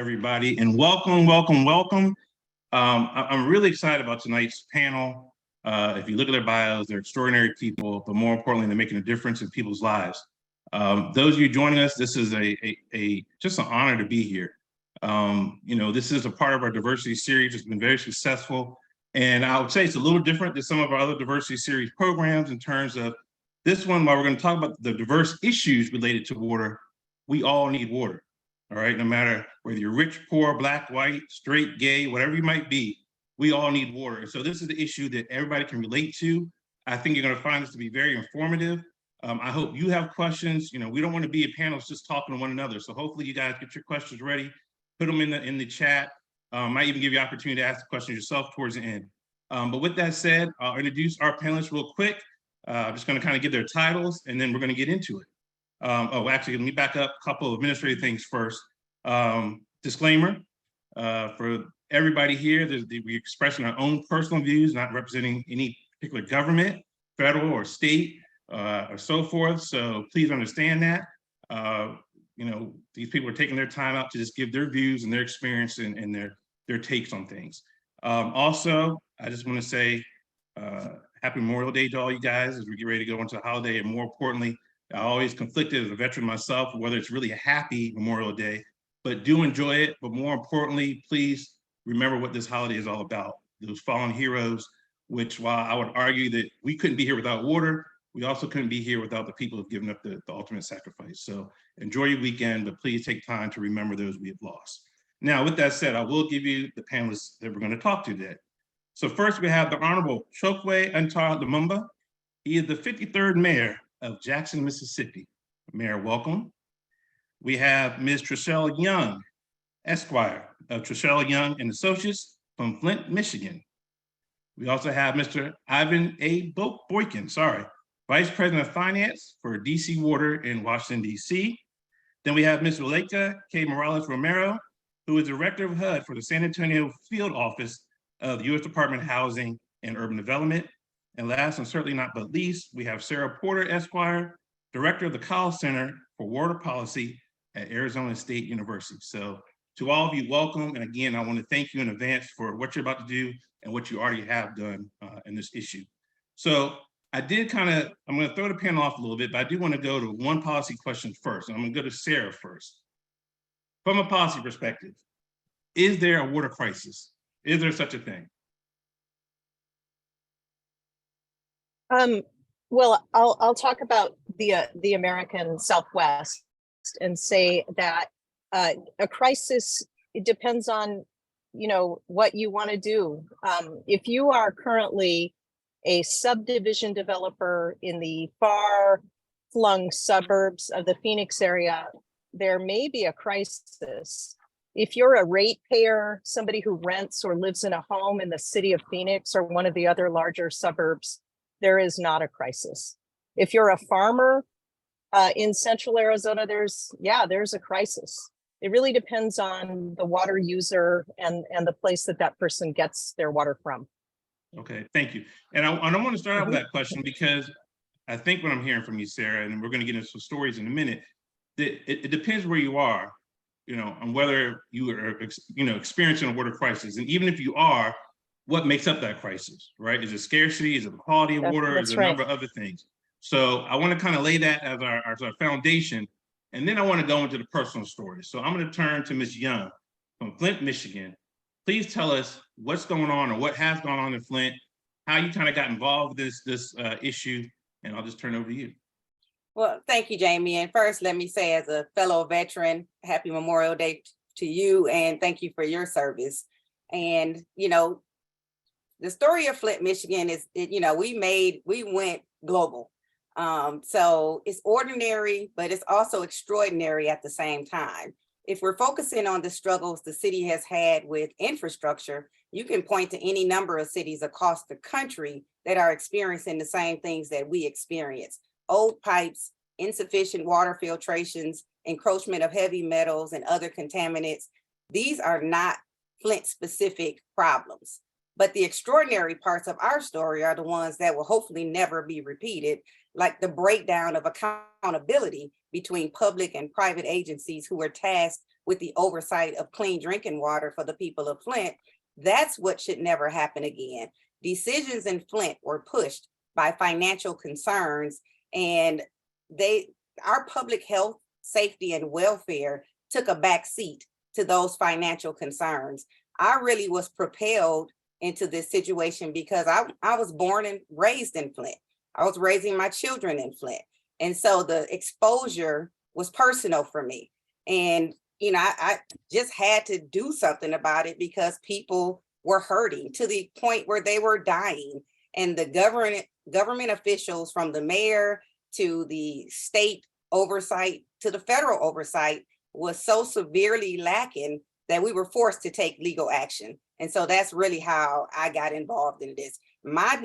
everybody, and welcome. I'm really excited about tonight's panel. If you look at their bios, they're extraordinary people, but more importantly, they're making a difference in people's lives. Those of you joining us, this is just an honor to be here. This is a part of our diversity series. It's been very successful, and I would say it's a little different than some of our other diversity series programs in terms of this one. While we're going to talk about the diverse issues related to water, we all need water. All right, no matter whether you're rich, poor, black, white, straight, gay, whatever you might be, we all need water. And so this is the issue that everybody can relate to. I think you're going to find this to be very informative. I hope you have questions. We don't want to be a panel just talking to one another. So hopefully you guys get your questions ready, put them in the chat. Might even give you opportunity to ask the questions yourself towards the end. But with that said, I'll introduce our panelists real quick. I'm just going to kind of give their titles, and then we're going to get into it. Actually, let me back up a couple of administrative things first. Disclaimer, for everybody here, we're expressing our own personal views, not representing any particular government, federal or state, or so forth. So please understand that. These people are taking their time out to just give their views and their experience and their takes on things. Also, I just want to say happy Memorial Day to all you guys as we get ready to go into the holiday. And more importantly, I always conflicted as a veteran myself, whether it's really a happy Memorial Day, but do enjoy it. But more importantly, please remember what this holiday is all about. Those fallen heroes, which while I would argue that we couldn't be here without water, we also couldn't be here without the people who've given up the ultimate sacrifice. So enjoy your weekend, but please take time to remember those we have lost. Now, with that said, I will give you the panelists that we're going to talk to today. So first we have the Honorable Chokwe Antar Lumumba. He is the 53rd mayor of Jackson, Mississippi. Mayor, welcome. We have Ms. Trishelle Young, Esquire of Trishelle Young and Associates from Flint, Michigan. We also have Mr. Ivan A. Boykin, Vice President of Finance for DC Water in Washington, DC. Then we have Ms. Zuleika K. Morales Romero, who is Director of HUD for the San Antonio Field Office of the U.S. Department of Housing and Urban Development. And last and certainly not but least, we have Sarah Porter, Esquire, Director of the Cowell Center for Water Policy at Arizona State University. So to all of you, welcome. And again, I want to thank you in advance for what you're about to do and what you already have done in this issue. So I'm going to throw the panel off a little bit, but I do want to go to one policy question first. And I'm going to go to Sarah first. From a policy perspective, is there a water crisis? Is there such a thing? Well, I'll talk about the American Southwest and say that a crisis, it depends on what you want to do. If you are currently a subdivision developer in the far-flung suburbs of the Phoenix area, there may be a crisis. If you're a ratepayer, somebody who rents or lives in a home in the city of Phoenix or one of the other larger suburbs, there is not a crisis. If you're a farmer in central Arizona, there's a crisis. It really depends on the water user and the place that person gets their water from. Okay, thank you. And I want to start out with that question because I think what I'm hearing from you, Sarah, and we're going to get into some stories in a minute, that it depends where you are, on whether you are, experiencing a water crisis. And even if you are, what makes up that crisis, right? Is it scarcity? Is it the quality of water? Is it a number of other things? So I want to kind of lay that as our foundation. And then I want to go into the personal stories. So I'm going to turn to Ms. Young from Flint, Michigan. Please tell us what's going on or what has gone on in Flint, how you kind of got involved with this issue, and I'll just turn it over to you. Well, thank you, Jamie. And first, let me say as a fellow veteran, happy Memorial Day to you, and thank you for your service. And, the story of Flint, Michigan is, we went global. So it's ordinary, but it's also extraordinary at the same time. If we're focusing on the struggles the city has had with infrastructure, you can point to any number of cities across the country that are experiencing the same things that we experience. Old pipes, insufficient water filtrations, encroachment of heavy metals and other contaminants. These are not Flint-specific problems. But the extraordinary parts of our story are the ones that will hopefully never be repeated, like the breakdown of accountability between public and private agencies who are tasked with the oversight of clean drinking water for the people of Flint. That's what should never happen again. Decisions in Flint were pushed by financial concerns, and our public health, safety, and welfare took a back seat to those financial concerns. I really was propelled into this situation because I was born and raised in Flint. I was raising my children in Flint. And so the exposure was personal for me. And, you know, I just had to do something about it because people were hurting to the point where they were dying. And the government officials, from the mayor to the state oversight to the federal oversight, was so severely lacking that we were forced to take legal action. And so that's really how I got involved in this. My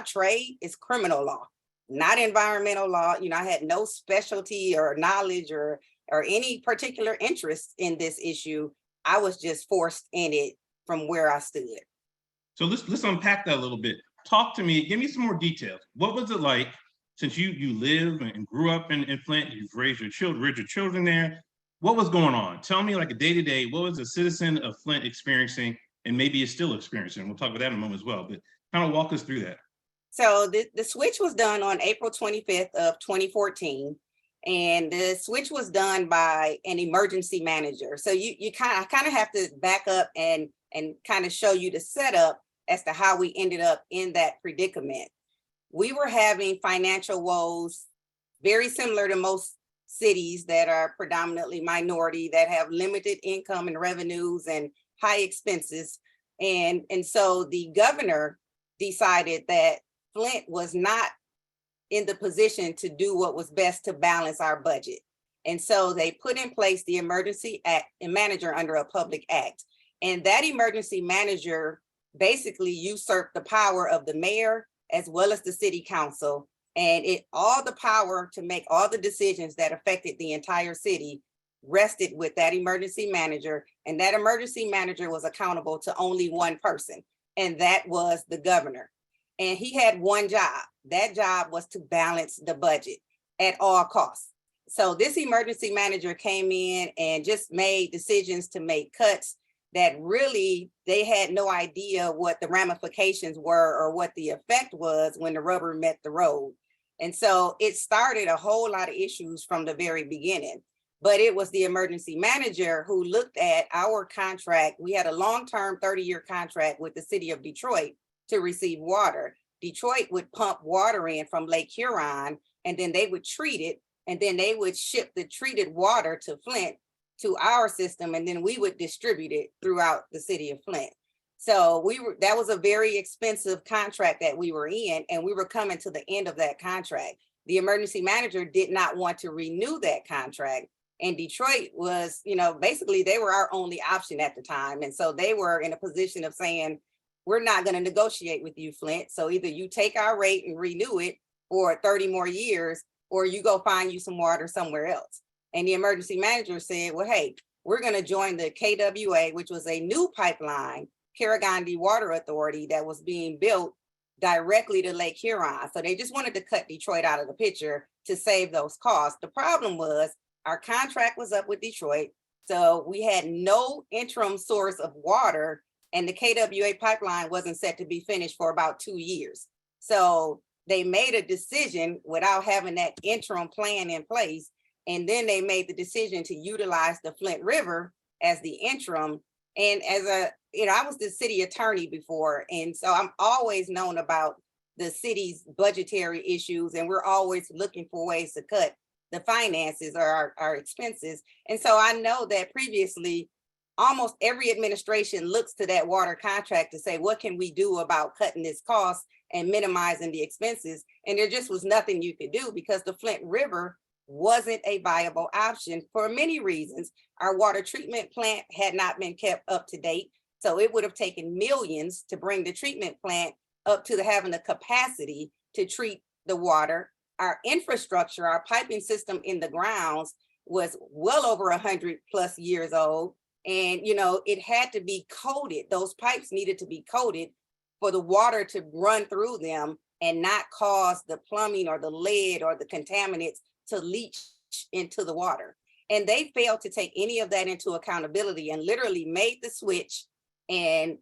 trade is criminal law, not environmental law. You know, I had no specialty or knowledge or any particular interest in this issue. I was just forced in it from where I stood. So let's unpack that a little bit. Talk to me, give me some more details. What was it like, since you live and grew up in Flint, you've raised your children there? What was going on? Tell me, like, a day-to-day, what was a citizen of Flint experiencing, and maybe is still experiencing? We'll talk about that in a moment as well, but kind of walk us through that. So the switch was done on April 25th of 2014. And the switch was done by an emergency manager. So you kind of have to back up and kind of show you the setup as to how we ended up in that predicament. We were having financial woes very similar to most cities that are predominantly minority, that have limited income and revenues and high expenses. And so the governor decided that Flint was not in the position to do what was best to balance our budget. And so they put in place the emergency manager under a public act. And that emergency manager basically usurped the power of the mayor as well as the city council. And all the power to make all the decisions that affected the entire city rested with that emergency manager. And that emergency manager was accountable to only one person, and that was the governor. And he had one job. That job was to balance the budget at all costs. So this emergency manager came in and just made decisions to make cuts that really they had no idea what the ramifications were or what the effect was when the rubber met the road. And so it started a whole lot of issues from the very beginning. But it was the emergency manager who looked at our contract. We had a long-term 30-year contract with the city of Detroit to receive water. Detroit would pump water in from Lake Huron, and then they would treat it, and then they would ship the treated water to Flint, to our system, and then we would distribute it throughout the city of Flint. So that was a very expensive contract that we were in, and we were coming to the end of that contract. The emergency manager did not want to renew that contract, and Detroit was, basically they were our only option at the time. And so they were in a position of saying, we're not going to negotiate with you, Flint. So either you take our rate and renew it for 30 more years, or you go find you some water somewhere else. And the emergency manager said, well, hey, we're going to join the KWA, which was a new pipeline, Karagandhi Water Authority, that was being built directly to Lake Huron. So they just wanted to cut Detroit out of the picture to save those costs. The problem was our contract was up with Detroit. So we had no interim source of water, and the KWA pipeline wasn't set to be finished for about 2 years. So they made a decision without having that interim plan in place. And then they made the decision to utilize the Flint River as the interim. And I was the city attorney before. And so I'm always known about the city's budgetary issues, and we're always looking for ways to cut the finances or our expenses. And so I know that previously, almost every administration looks to that water contract to say, what can we do about cutting this cost and minimizing the expenses? And there just was nothing you could do because the Flint River wasn't a viable option for many reasons. Our water treatment plant had not been kept up to date. So it would have taken millions to bring the treatment plant up to having the capacity to treat the water. Our infrastructure, our piping system in the grounds was well over 100 plus years old. And, it had to be coated. Those pipes needed to be coated for the water to run through them and not cause the plumbing or the lead or the contaminants to leach into the water. And they failed to take any of that into accountability and literally made the switch. And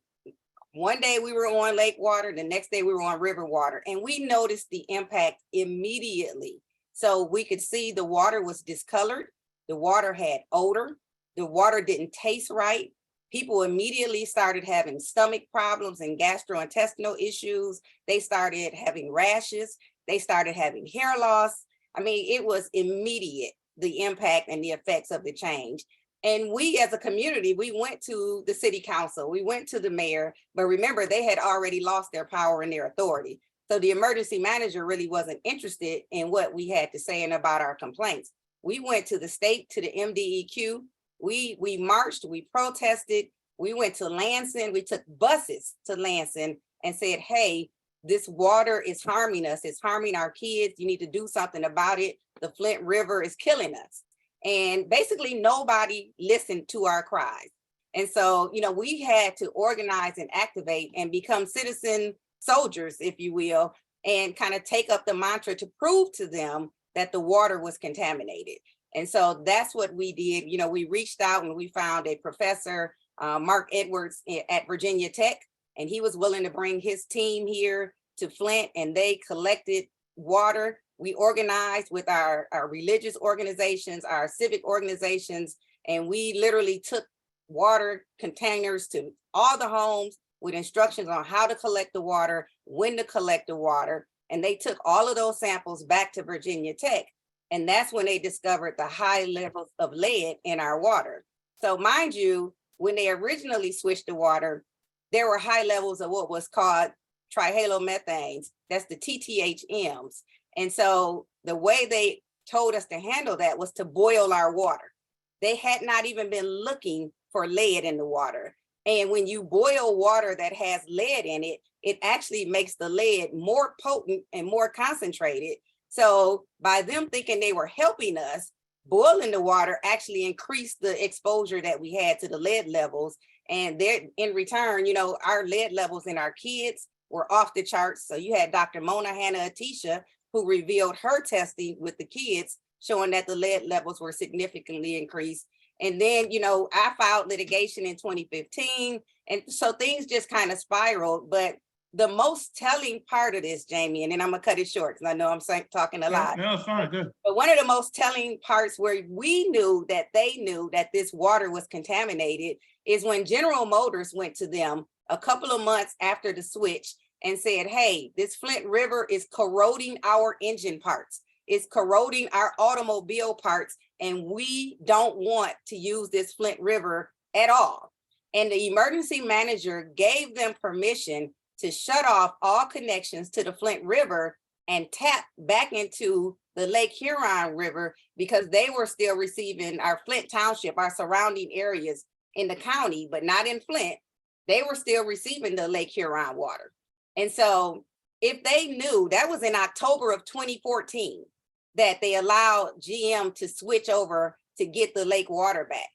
one day we were on lake water, the next day we were on river water, and we noticed the impact immediately. So we could see the water was discolored, the water had odor, the water didn't taste right. People immediately started having stomach problems and gastrointestinal issues. They started having rashes. They started having hair loss. I mean, it was immediate, the impact and the effects of the change. And we as a community, we went to the city council, we went to the mayor, but remember, they had already lost their power and their authority. So the emergency manager really wasn't interested in what we had to say and about our complaints. We went to the state, to the MDEQ. We marched, we protested, we went to Lansing, we took buses to Lansing and said, hey, this water is harming us, it's harming our kids, you need to do something about it. The Flint River is killing us. And basically nobody listened to our cries. And so, you know, we had to organize and activate and become citizen soldiers, if you will, and kind of take up the mantra to prove to them that the water was contaminated. And so that's what we did. You know, we reached out and we found a professor, Mark Edwards at Virginia Tech, and he was willing to bring his team here to Flint, and they collected water. We organized with our religious organizations, our civic organizations, and we literally took water containers to all the homes with instructions on how to collect the water, when to collect the water. And they took all of those samples back to Virginia Tech. And that's when they discovered the high levels of lead in our water. So mind you, when they originally switched the water, there were high levels of what was called trihalomethanes, that's the TTHMs. And so the way they told us to handle that was to boil our water. They had not even been looking for lead in the water. And when you boil water that has lead in it, it actually makes the lead more potent and more concentrated. So by them thinking they were helping us, boiling the water actually increased the exposure that we had to the lead levels. And in return, you know, our lead levels in our kids were off the charts. So you had Dr. Mona Hanna-Attisha, who revealed her testing with the kids, showing that the lead levels were significantly increased. And then, you know, I filed litigation in 2015. And so things just kind of spiraled. But the most telling part of this, Jamie, and then I'm gonna cut it short because I know I'm talking a lot. No, it's fine, good. But one of the most telling parts where we knew that they knew that this water was contaminated is when General Motors went to them a couple of months after the switch and said, hey, this Flint River is corroding our engine parts. It's corroding our automobile parts, and we don't want to use this Flint River at all. And the emergency manager gave them permission to shut off all connections to the Flint River and tap back into the Lake Huron River because they were still receiving our Flint Township, our surrounding areas in the county, but not in Flint. They were still receiving the Lake Huron water. And so if they knew, that was in October of 2014, that they allowed GM to switch over to get the lake water back.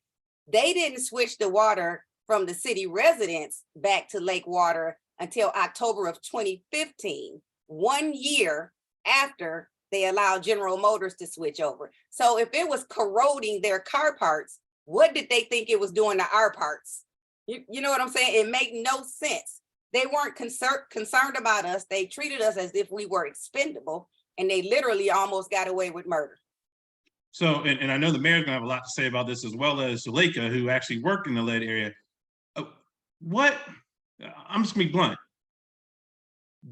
They didn't switch the water from the city residents back to lake water until October of 2015, 1 year after they allowed General Motors to switch over. So if it was corroding their car parts, what did they think it was doing to our parts? You know what I'm saying? It made no sense. They weren't concerned about us. They treated us as if we were expendable, and they literally almost got away with murder. So, and I know the mayor's gonna have a lot to say about this, as well as Zuleika, who actually worked in the lead area. I'm just gonna be blunt.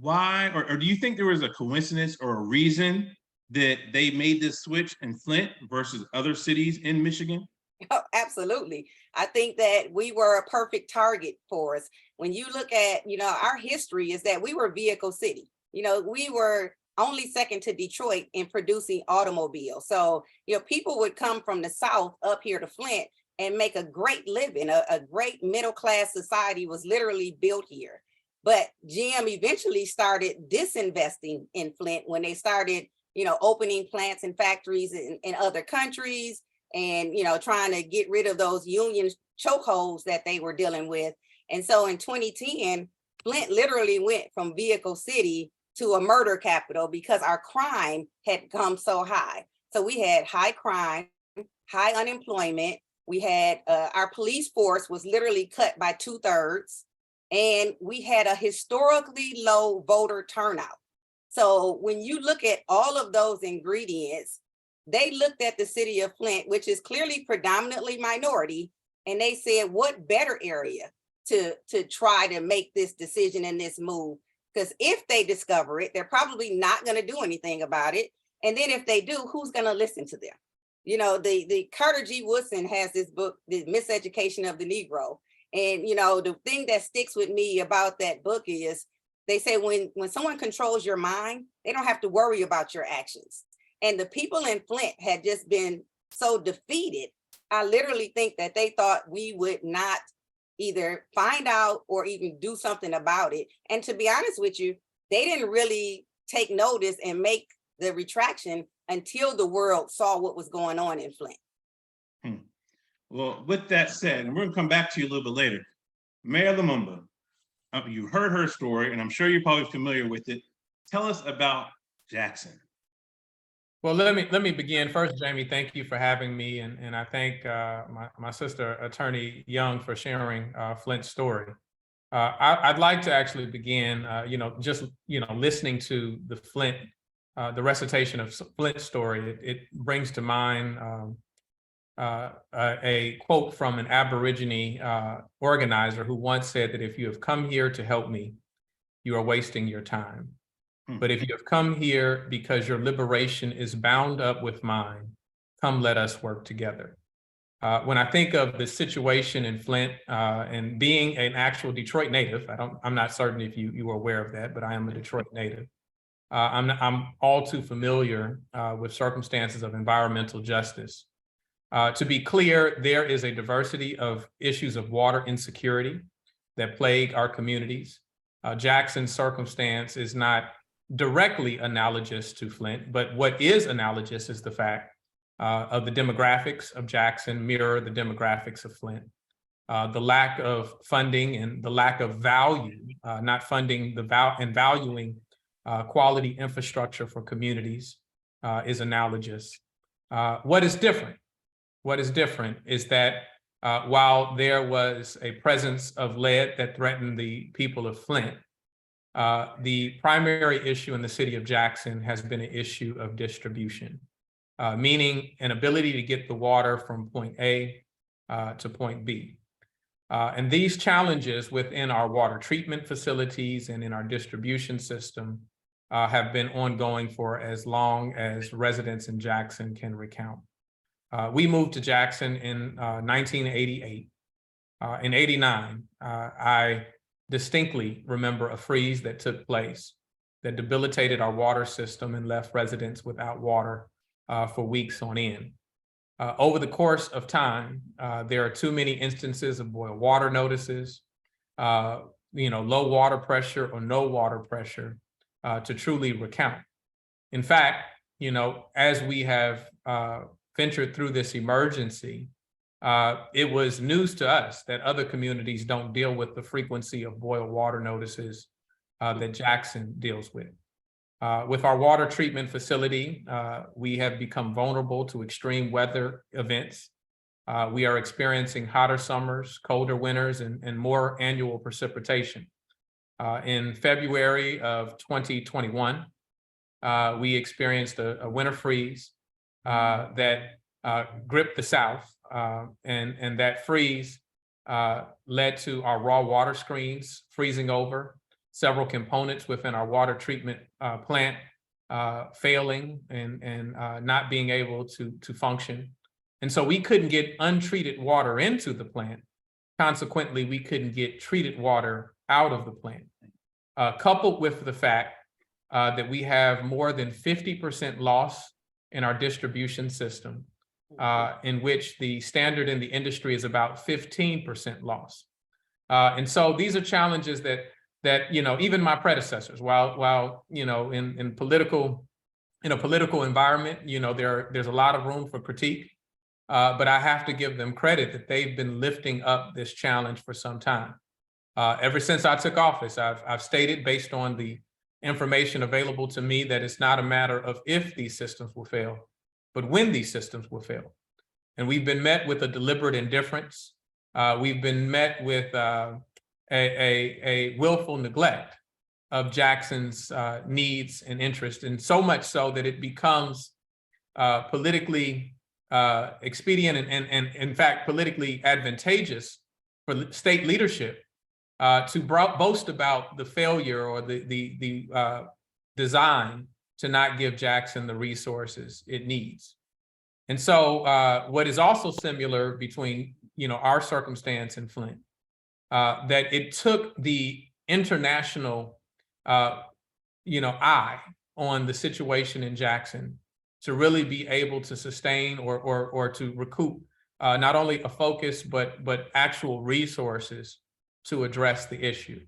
Why, or do you think there was a coincidence or a reason that they made this switch in Flint versus other cities in Michigan? Oh, absolutely. I think that we were a perfect target for us. When you look at, you know, our history is that we were vehicle city. You know, we were only second to Detroit in producing automobiles. So, you know, people would come from the South up here to Flint and make a great living. A great middle-class society was literally built here. But GM eventually started disinvesting in Flint when they started, you know, opening plants and factories in other countries and, you know, trying to get rid of those union chokeholds that they were dealing with. And so in 2010, Flint literally went from vehicle city to a murder capital because our crime had come so high. So we had high crime, high unemployment. We had our police force was literally cut by 2/3, and we had a historically low voter turnout. So when you look at all of those ingredients, they looked at the city of Flint, which is clearly predominantly minority, and they said, what better area to try to make this decision and this move? Because if they discover it, they're probably not going to do anything about it. And then if they do, who's going to listen to them? You know, the Carter G. Woodson has this book, The Miseducation of the Negro. And, you know, the thing that sticks with me about that book is they say when someone controls your mind, they don't have to worry about your actions. And the people in Flint had just been so defeated. I literally think that they thought we would not either find out or even do something about it. And to be honest with you, they didn't really take notice and make the retraction until the world saw what was going on in Flint. Well, with that said, and we're gonna come back to you a little bit later, Mayor Lumumba, you heard her story, and I'm sure you're probably familiar with it. Tell us about Jackson. Well, let me begin first, Jamie. Thank you for having me, and I thank my sister, Attorney Young, for sharing Flint's story. I'd like to actually begin, just listening to the recitation of Flint's story. It brings to mind a quote from an Aborigine organizer who once said that if you have come here to help me, you are wasting your time. But if you have come here because your liberation is bound up with mine, come let us work together. When I think of the situation in Flint and being an actual Detroit native, I'm not certain if you were aware of that, but I am a Detroit native. I'm all too familiar with circumstances of environmental justice. To be clear, there is a diversity of issues of water insecurity that plague our communities. Jackson's circumstance is not directly analogous to Flint, but what is analogous is the fact of the demographics of Jackson mirror the demographics of Flint. The lack of funding and the lack of value, not funding and valuing quality infrastructure for communities is analogous. What is different? What is different is that while there was a presence of lead that threatened the people of Flint, the primary issue in the city of Jackson has been an issue of distribution, meaning an ability to get the water from point A to point B. And these challenges within our water treatment facilities and in our distribution system have been ongoing for as long as residents in Jackson can recount. We moved to Jackson in 1988. In '89, I distinctly remember a freeze that took place that debilitated our water system and left residents without water for weeks on end. Over the course of time, there are too many instances of boil water notices, low water pressure or no water pressure to truly recount. In fact, as we have ventured through this emergency, it was news to us that other communities don't deal with the frequency of boil water notices that Jackson deals with. With our water treatment facility, we have become vulnerable to extreme weather events. We are experiencing hotter summers, colder winters, and more annual precipitation. In February of 2021, we experienced a winter freeze that gripped the South, and that freeze led to our raw water screens freezing over, several components within our water treatment plant failing and not being able to function. And so we couldn't get untreated water into the plant. Consequently, we couldn't get treated water out of the plant. Coupled with the fact that we have more than 50% loss in our distribution system, in which the standard in the industry is about 15% loss. And so these are challenges that even my predecessors, while in a political environment, there's a lot of room for critique, but I have to give them credit that they've been lifting up this challenge for some time. Ever since I took office, I've stated, based on the information available to me, that it's not a matter of if these systems will fail, but when these systems will fail. And we've been met with a deliberate indifference. We've been met with a willful neglect of Jackson's needs and interests, and so much so that it becomes politically expedient and in fact politically advantageous for state leadership to boast about the failure or the design to not give Jackson the resources it needs. And so what is also similar between our circumstance in Flint, that it took the international eye on the situation in Jackson to really be able to sustain or to recoup not only a focus but actual resources to address the issue.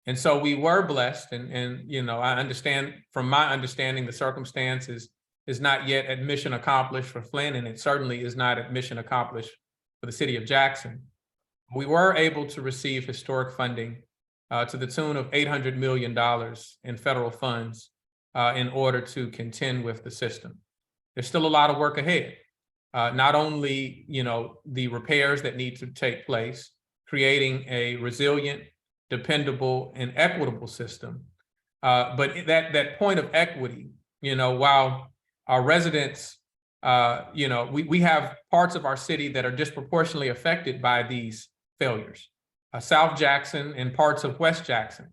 And so we were blessed, and I understand, from my understanding, the circumstances is not yet at mission accomplished for Flint, and it certainly is not at mission accomplished for the city of Jackson. We were able to receive historic funding to the tune of $800 million in federal funds in order to contend with the system. There's still a lot of work ahead. Not only, the repairs that need to take place, creating a resilient, dependable, and equitable system, but that point of equity, while our residents, we have parts of our city that are disproportionately affected by these failures. South Jackson and parts of West Jackson,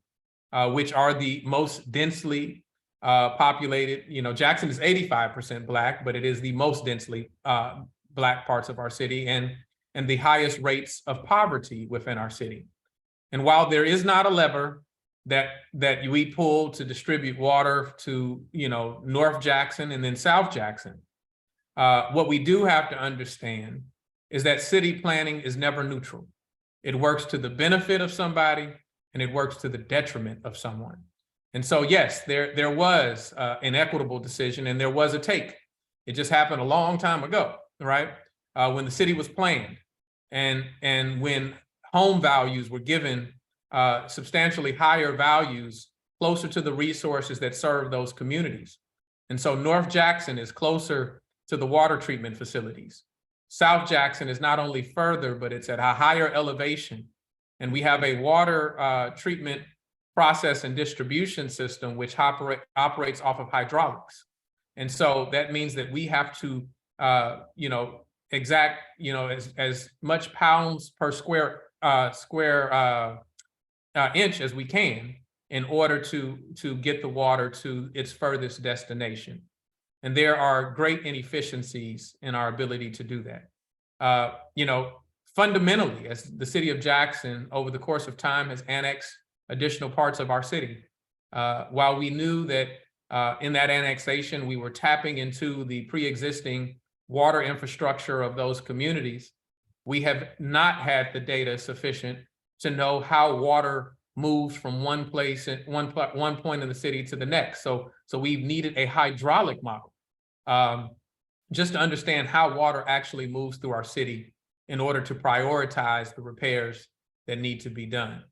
which are the most densely populated. Jackson is 85% Black, but it is the most densely Black parts of our city and the highest rates of poverty within our city. And while there is not a lever that we pull to distribute water to North Jackson and then South Jackson, what we do have to understand is that city planning is never neutral. It works to the benefit of somebody and it works to the detriment of someone. And so, yes, there was an equitable decision and there was a take. It just happened a long time ago, right? When the city was planned and when home values were given substantially higher values closer to the resources that serve those communities. And so North Jackson is closer to the water treatment facilities. South Jackson is not only further, but it's at a higher elevation. And we have a water treatment process and distribution system which operates off of hydraulics. And so that means that we have to, exact, as much pounds per square inch as we can in order to get the water to its furthest destination. And there are great inefficiencies in our ability to do that. Fundamentally, as the city of Jackson over the course of time has annexed additional parts of our city, while we knew that in that annexation, we were tapping into the pre-existing water infrastructure of those communities, we have not had the data sufficient to know how water moves from one place at one point in the city to the next. So we've needed a hydraulic model just to understand how water actually moves through our city in order to prioritize the repairs that need to be done.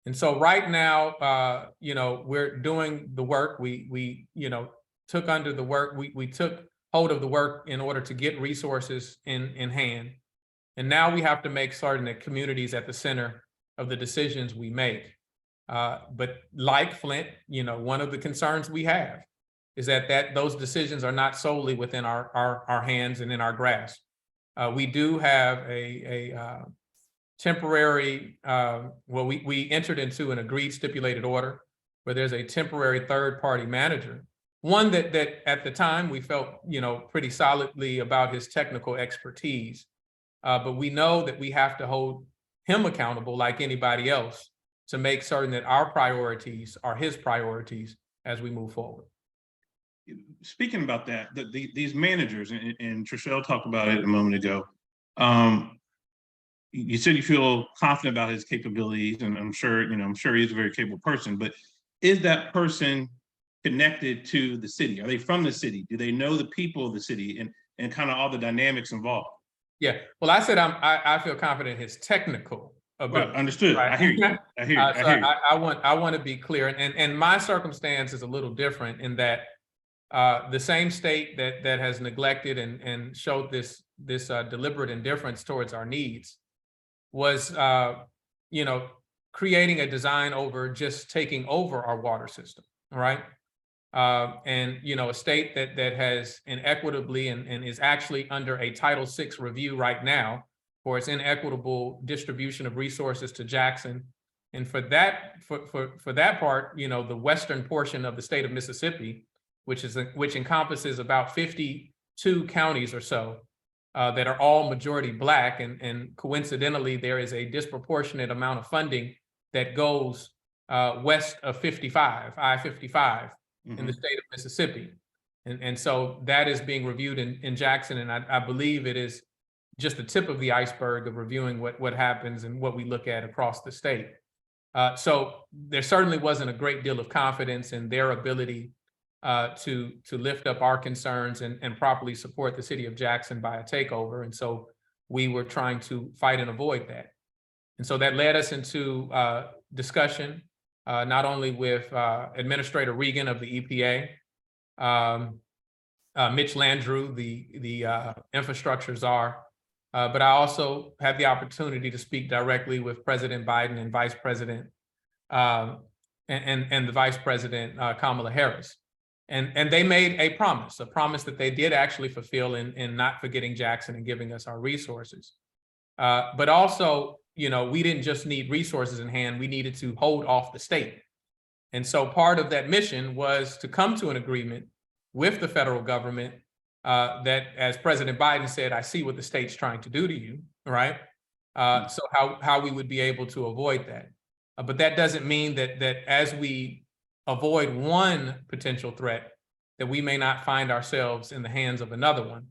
And so right now, we're doing the work. We took under the work. We took hold of the work in order to get resources in hand. And now we have to make certain that community is at the center of the decisions we make. But like Flint, one of the concerns we have is that those decisions are not solely within our hands and in our grasp. We do have a temporary, we entered into an agreed stipulated order where there's a temporary third-party manager, one that at the time we felt, pretty solidly about his technical expertise. But we know that we have to hold him accountable like anybody else to make certain that our priorities are his priorities as we move forward. Speaking about that, these managers, and Trishelle talked about it a moment ago, you said you feel confident about his capabilities, and I'm sure he's a very capable person, but is that person connected to the city? Are they from the city? Do they know the people of the city and kind of all the dynamics involved? Yeah, well, I said I feel confident in his technical ability. Right, understood. Right? I hear you. I hear you. I want to be clear, and my circumstance is a little different in that The same state that has neglected and showed this deliberate indifference towards our needs was, creating a design over just taking over our water system, right? And a state that has inequitably and is actually under a Title VI review right now for its inequitable distribution of resources to Jackson. And for that part, the western portion of the state of Mississippi, which encompasses about 52 counties or so, that are all majority Black, and coincidentally, there is a disproportionate amount of funding that goes west of I-55 in the state of Mississippi. And so that is being reviewed in Jackson, and I believe it is just the tip of the iceberg of reviewing what happens and what we look at across the state. So there certainly wasn't a great deal of confidence in their ability to lift up our concerns and properly support the city of Jackson by a takeover. And so we were trying to fight and avoid that. And so that led us into discussion, not only with Administrator Regan of the EPA, Mitch Landrieu, the infrastructure czar, but I also had the opportunity to speak directly with President Biden and Vice President and the Vice President Kamala Harris. And they made a promise that they did actually fulfill in not forgetting Jackson and giving us our resources. But also, we didn't just need resources in hand, we needed to hold off the state. And so part of that mission was to come to an agreement with the federal government that, as President Biden said, I see what the state's trying to do to you, right? So how we would be able to avoid that. But that doesn't mean that as we avoid one potential threat, that we may not find ourselves in the hands of another one.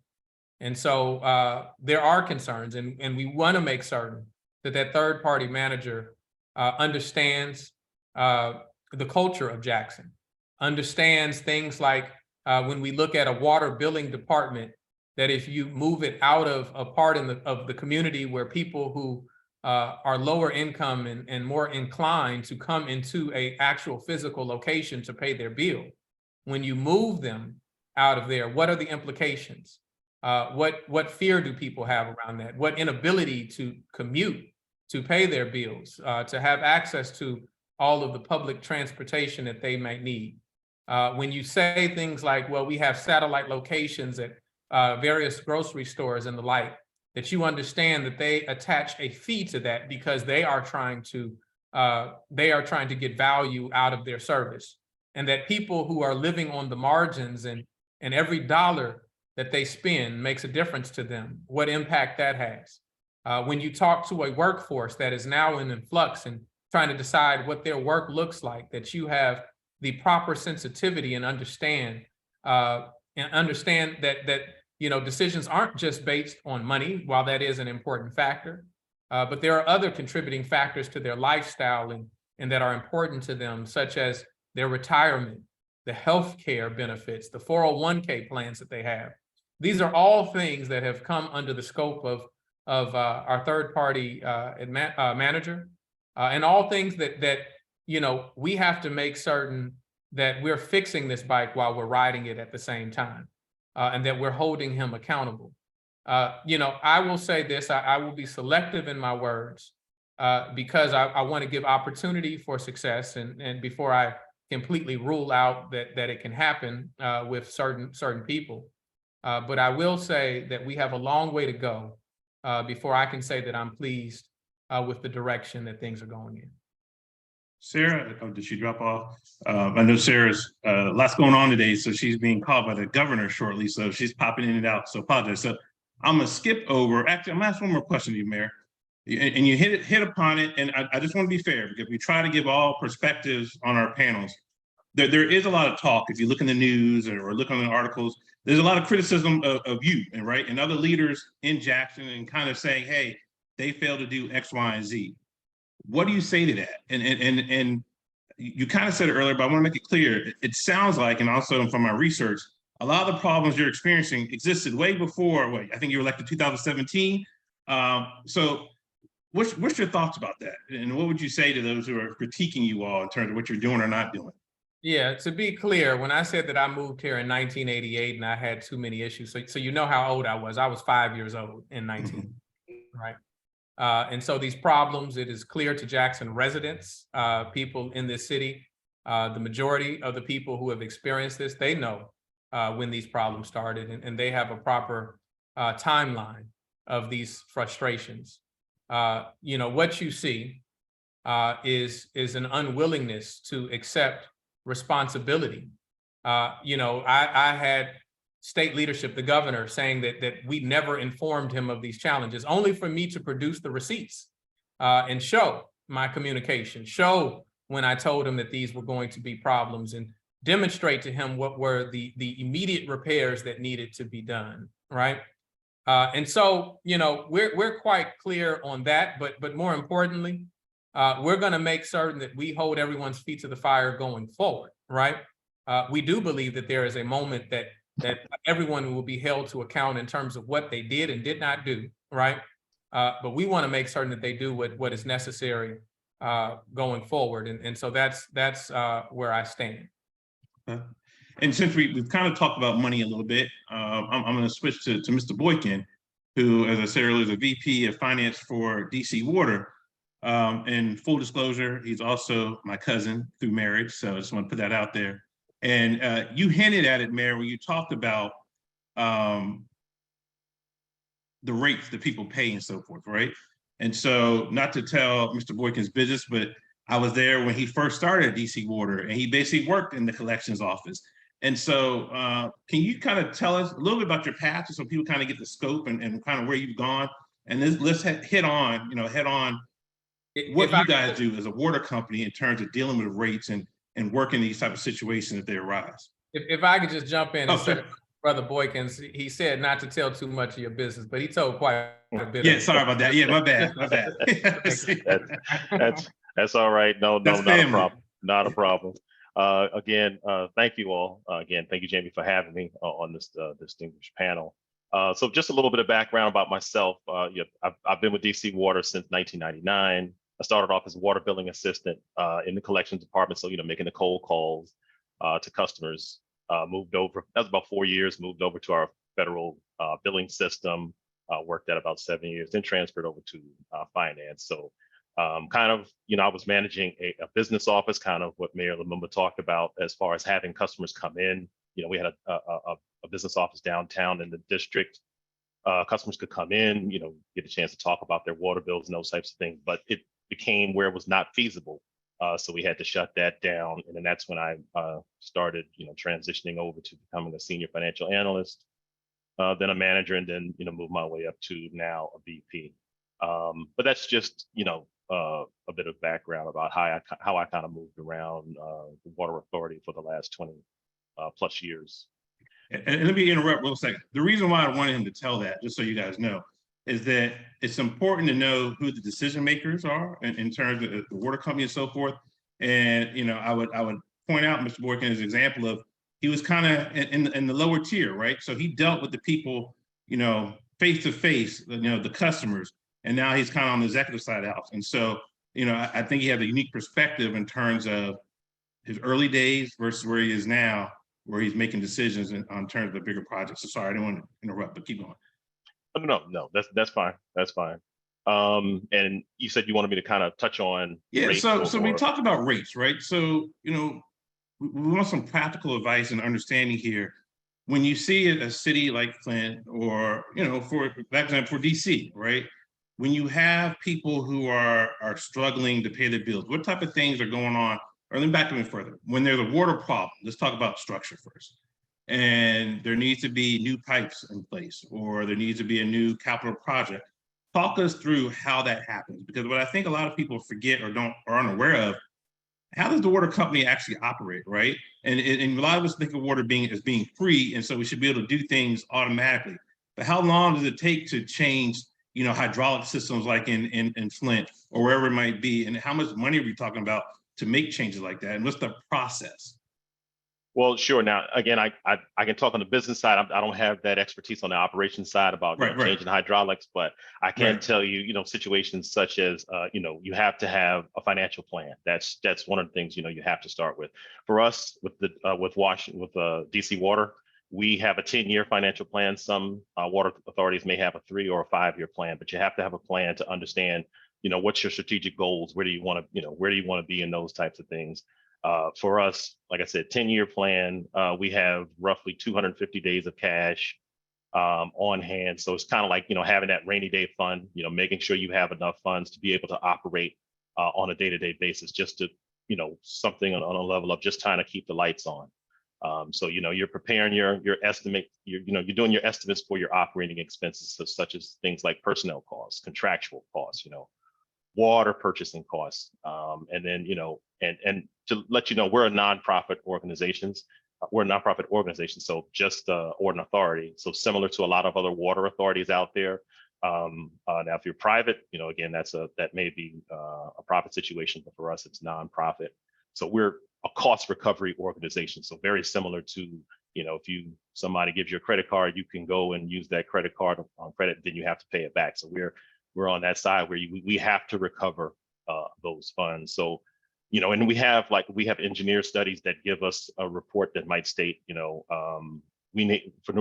And so there are concerns, and we want to make certain that third-party manager understands the culture of Jackson, understands things like when we look at a water billing department, that if you move it out of a part of the community where people who are lower income and more inclined to come into an actual physical location to pay their bill, when you move them out of there, what are the implications? What fear do people have around that? What inability to commute, to pay their bills, to have access to all of the public transportation that they might need? When you say things like, well, we have satellite locations at various grocery stores and the like, that you understand that they attach a fee to that because they are trying to get value out of their service, and that people who are living on the margins and every dollar that they spend makes a difference to them, what impact that has. When you talk to a workforce that is now in flux and trying to decide what their work looks like, that you have the proper sensitivity and understand that decisions aren't just based on money, while that is an important factor, but there are other contributing factors to their lifestyle and that are important to them, such as their retirement, the healthcare benefits, the 401k plans that they have. These are all things that have come under the scope of our third-party manager, and all things that we have to make certain that we're fixing this bike while we're riding it at the same time, and that we're holding him accountable. I will say this, I will be selective in my words because I want to give opportunity for success, and before I completely rule out that it can happen with certain people. But I will say that we have a long way to go before I can say that I'm pleased with the direction that things are going in. Sarah, did she drop off? I know Sarah's lots going on today, so she's being called by the governor shortly, so she's popping in and out, so apologize. So I'm gonna skip over, actually, I'm gonna ask one more question to you, Mayor. And you hit upon it, and I just wanna be fair, because we try to give all perspectives on our panels. There is a lot of talk, if you look in the news or look on the articles, there's a lot of criticism of you, and other leaders in Jackson, and kind of saying, hey, they failed to do X, Y, and Z. What do you say to that? And you kind of said it earlier, but I want to make it clear. It sounds like, and also from my research, a lot of the problems you're experiencing existed way before, I think you were elected 2017. So what's your thoughts about that? And what would you say to those who are critiquing you all in terms of what you're doing or not doing? Yeah, to be clear, when I said that I moved here in 1988 and I had too many issues, so you know how old I was. I was 5 years old in 19, right? And so these problems, it is clear to Jackson residents, people in this city, the majority of the people who have experienced this, they know when these problems started, and they have a proper timeline of these frustrations. You know, what you see is an unwillingness to accept responsibility. You know, I had state leadership, the governor, saying that we never informed him of these challenges, only for me to produce the receipts and show my communication, show when I told him that these were going to be problems, and demonstrate to him what were the immediate repairs that needed to be done, right? And so, you know, we're quite clear on that, but more importantly, we're going to make certain that we hold everyone's feet to the fire going forward, right? We do believe that there is a moment that everyone will be held to account in terms of what they did and did not do, right? But we want to make certain that they do what is necessary going forward, and so that's where I stand. And since we've kind of talked about money a little bit, I'm going to switch to Mr. Boykin, who, as I said earlier, is a VP of Finance for DC Water. And full disclosure, he's also my cousin through marriage, so I just want to put that out there. And you hinted at it, Mayor, when you talked about the rates that people pay and so forth, right? And so, not to tell Mr. Boykin's business, but I was there when he first started at DC Water, and he basically worked in the collections office. And so, can you kind of tell us a little bit about your path, so people kind of get the scope and kind of where you've gone? And let's head on what you guys do as a water company in terms of dealing with rates and working these type of situations if they arise. If I could just jump in and say, sure. Brother Boykins, he said not to tell too much of your business, but he told quite a bit. Yeah, sorry about that. Yeah, my bad. That's all right. No, That's not family. a problem. Not a problem. Again, thank you all. Again, thank you, Jamie, for having me on this distinguished panel. So just a little bit of background about myself. I've been with DC Water since 1999. I started off as a water billing assistant in the collections department. So, making the cold calls to customers. Moved over, that was about 4 years, moved over to our federal billing system, worked at about 7 years, then transferred over to finance. So kind of, I was managing a business office, kind of what Mayor Lumumba talked about as far as having customers come in. We had a business office downtown in the district. Customers could come in, get a chance to talk about their water bills and those types of things, but it became where it was not feasible. So we had to shut that down. And then that's when I started, transitioning over to becoming a senior financial analyst, then a manager, and then, moved my way up to now a VP. But that's just, a bit of background about how I kind of moved around the water authority for the last 20 plus years. And let me interrupt real second. The reason why I wanted him to tell that, just so you guys know, is that it's important to know who the decision makers are in terms of the water company and so forth. And I would point out Mr. Boykin as an example of, he was kind of in the lower tier, right? So he dealt with the people, face to face, the customers, and now he's kind of on the executive side of the house. And so, I think he had a unique perspective in terms of his early days versus where he is now, where he's making decisions on terms of the bigger projects. So sorry, I didn't want to interrupt, but keep going. No, that's fine. That's fine. And you said you wanted me to kind of touch on. Yeah, so we talked about rates, right? So, we want some practical advice and understanding here. When you see a city like Flint, or, for example, for DC, right? When you have people who are struggling to pay their bills, what type of things are going on? Or let me back even further. When there's a water problem, let's talk about structure first. And there needs to be new pipes in place, or there needs to be a new capital project. Talk us through how that happens, because what I think a lot of people forget or are unaware of, how does the water company actually operate, right? And a lot of us think of water as being free, and so we should be able to do things automatically. But how long does it take to change, hydraulic systems like in Flint or wherever it might be? And how much money are we talking about to make changes like that? And what's the process? Well, sure. Now, again, I can talk on the business side. I don't have that expertise on the operations side about changing hydraulics, but I can tell you, situations such as, you have to have a financial plan. That's one of the things, you have to start with. For us, with DC Water, we have a 10-year financial plan. Some water authorities may have a 3 or a 5-year plan, but you have to have a plan to understand, what's your strategic goals? Where do you want to be in those types of things? For us, like I said, 10-year plan, we have roughly 250 days of cash on hand. So it's kind of like, having that rainy day fund, making sure you have enough funds to be able to operate on a day-to-day basis, just to, something on a level of just trying to keep the lights on. So, you're preparing your estimate, you're doing your estimates for your operating expenses, such as things like personnel costs, contractual costs, water purchasing costs. And then, and to let you know, we're a nonprofit organization. So just or an authority. So similar to a lot of other water authorities out there. Now, if you're private, again, that may be a profit situation, but for us, it's nonprofit. So we're a cost recovery organization. So very similar to, if somebody gives you a credit card, you can go and use that credit card on credit, then you have to pay it back. So we're on that side where we have to recover those funds. So, and we have engineer studies that give us a report that might state, we need for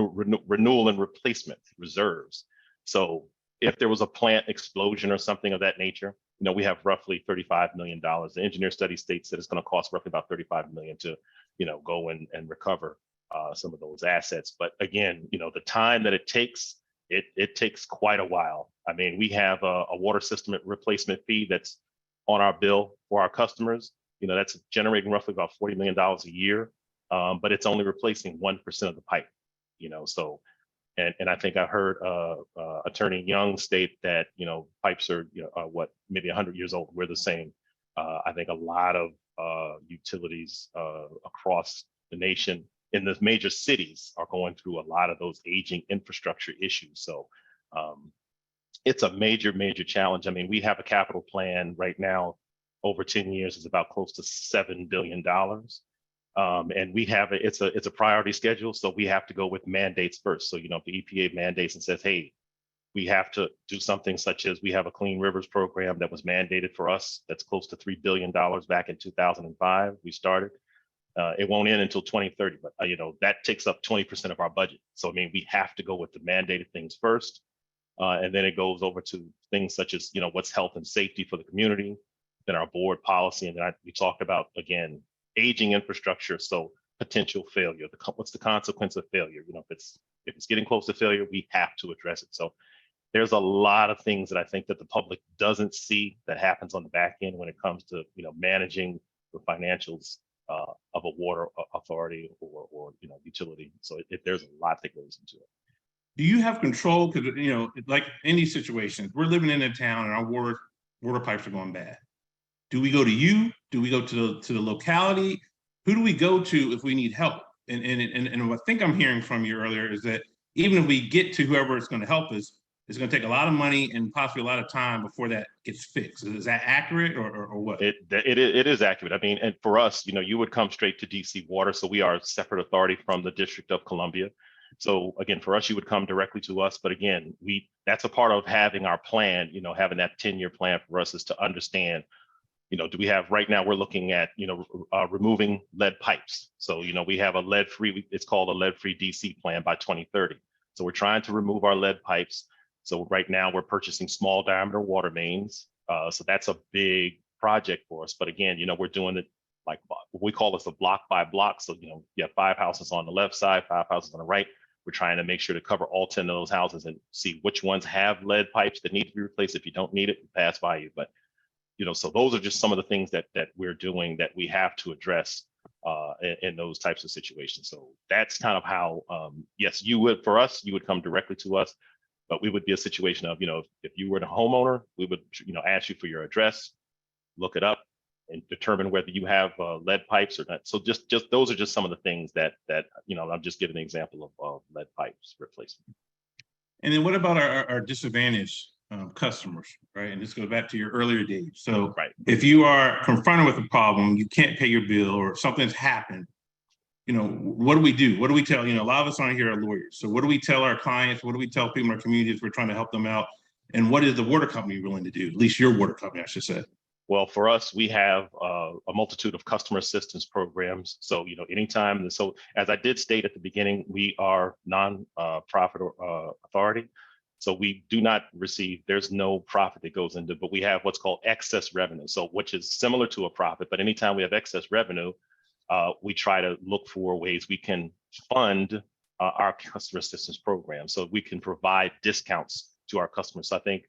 renewal and replacement reserves. So if there was a plant explosion or something of that nature, we have roughly $35 million. The engineer study states that it's going to cost roughly about $35 million to, go and recover some of those assets. But again, the time that it takes, it takes quite a while. I mean, we have a water system replacement fee that's on our bill for our customers. That's generating roughly about $40 million a year, but it's only replacing 1% of the pipe. So, and I think I heard Attorney Young state that pipes are maybe 100 years old. We're the same. I think a lot of utilities across the nation in the major cities are going through a lot of those aging infrastructure issues. So it's a major challenge. I mean, we have a capital plan right now over 10 years is about close to $7 billion. And we have it's a priority schedule. So we have to go with mandates first. So, if the EPA mandates and says, hey, we have to do something such as we have a Clean Rivers program that was mandated for us. That's close to $3 billion back in 2005. We started. It won't end until 2030, but that takes up 20% of our budget. So I mean, we have to go with the mandated things first, and then it goes over to things such as what's health and safety for the community, then our board policy, and then we talked about again aging infrastructure. So potential failure, what's the consequence of failure? If it's getting close to failure, we have to address it. So there's a lot of things that I think that the public doesn't see that happens on the back end when it comes to managing the financials of a water authority or utility. So there's a lot that goes into it. Do you have control? Because like in these situations, we're living in a town and our water pipes are going bad. Do we go to you? Do we go to the locality? Who do we go to if we need help? And what I think I'm hearing from you earlier is that even if we get to whoever is going to help us, it's going to take a lot of money and possibly a lot of time before that gets fixed. Is that accurate or what? It is accurate. I mean, and for us, you would come straight to DC Water. So we are a separate authority from the District of Columbia. So again, for us, you would come directly to us. But again, that's a part of having our plan, having that 10-year plan for us is to understand, do we have right now, we're looking at, removing lead pipes. So, we have a lead-free, it's called a lead-free DC plan by 2030. So we're trying to remove our lead pipes. So right now we're purchasing small diameter water mains. So that's a big project for us. But again, we're doing it like we call this a block by block. So, you have 5 houses on the left side, 5 houses on the right. We're trying to make sure to cover all 10 of those houses and see which ones have lead pipes that need to be replaced. If you don't need it, we pass by you. But, so those are just some of the things that we're doing that we have to address in those types of situations. So that's kind of how, yes, for us, you would come directly to us. But we would be a situation of, if you were the homeowner, we would, ask you for your address, look it up, and determine whether you have lead pipes or not. So just those are just some of the things that I'm just giving an example of lead pipes replacement. And then what about our disadvantaged customers, right? And this goes back to your earlier days. So if you are confronted with a problem, you can't pay your bill or something's happened, what do we do? What do we tell, a lot of us on here are lawyers. So what do we tell our clients? What do we tell people in our communities? We're trying to help them out. And what is the water company willing to do? At least your water company, I should say. Well, for us, we have a multitude of customer assistance programs. So, anytime, so as I did state at the beginning, we are non-profit authority. So we do not receive, there's no profit that goes into, but we have what's called excess revenue. So which is similar to a profit, but anytime we have excess revenue, we try to look for ways we can fund our customer assistance program so we can provide discounts to our customers. So I think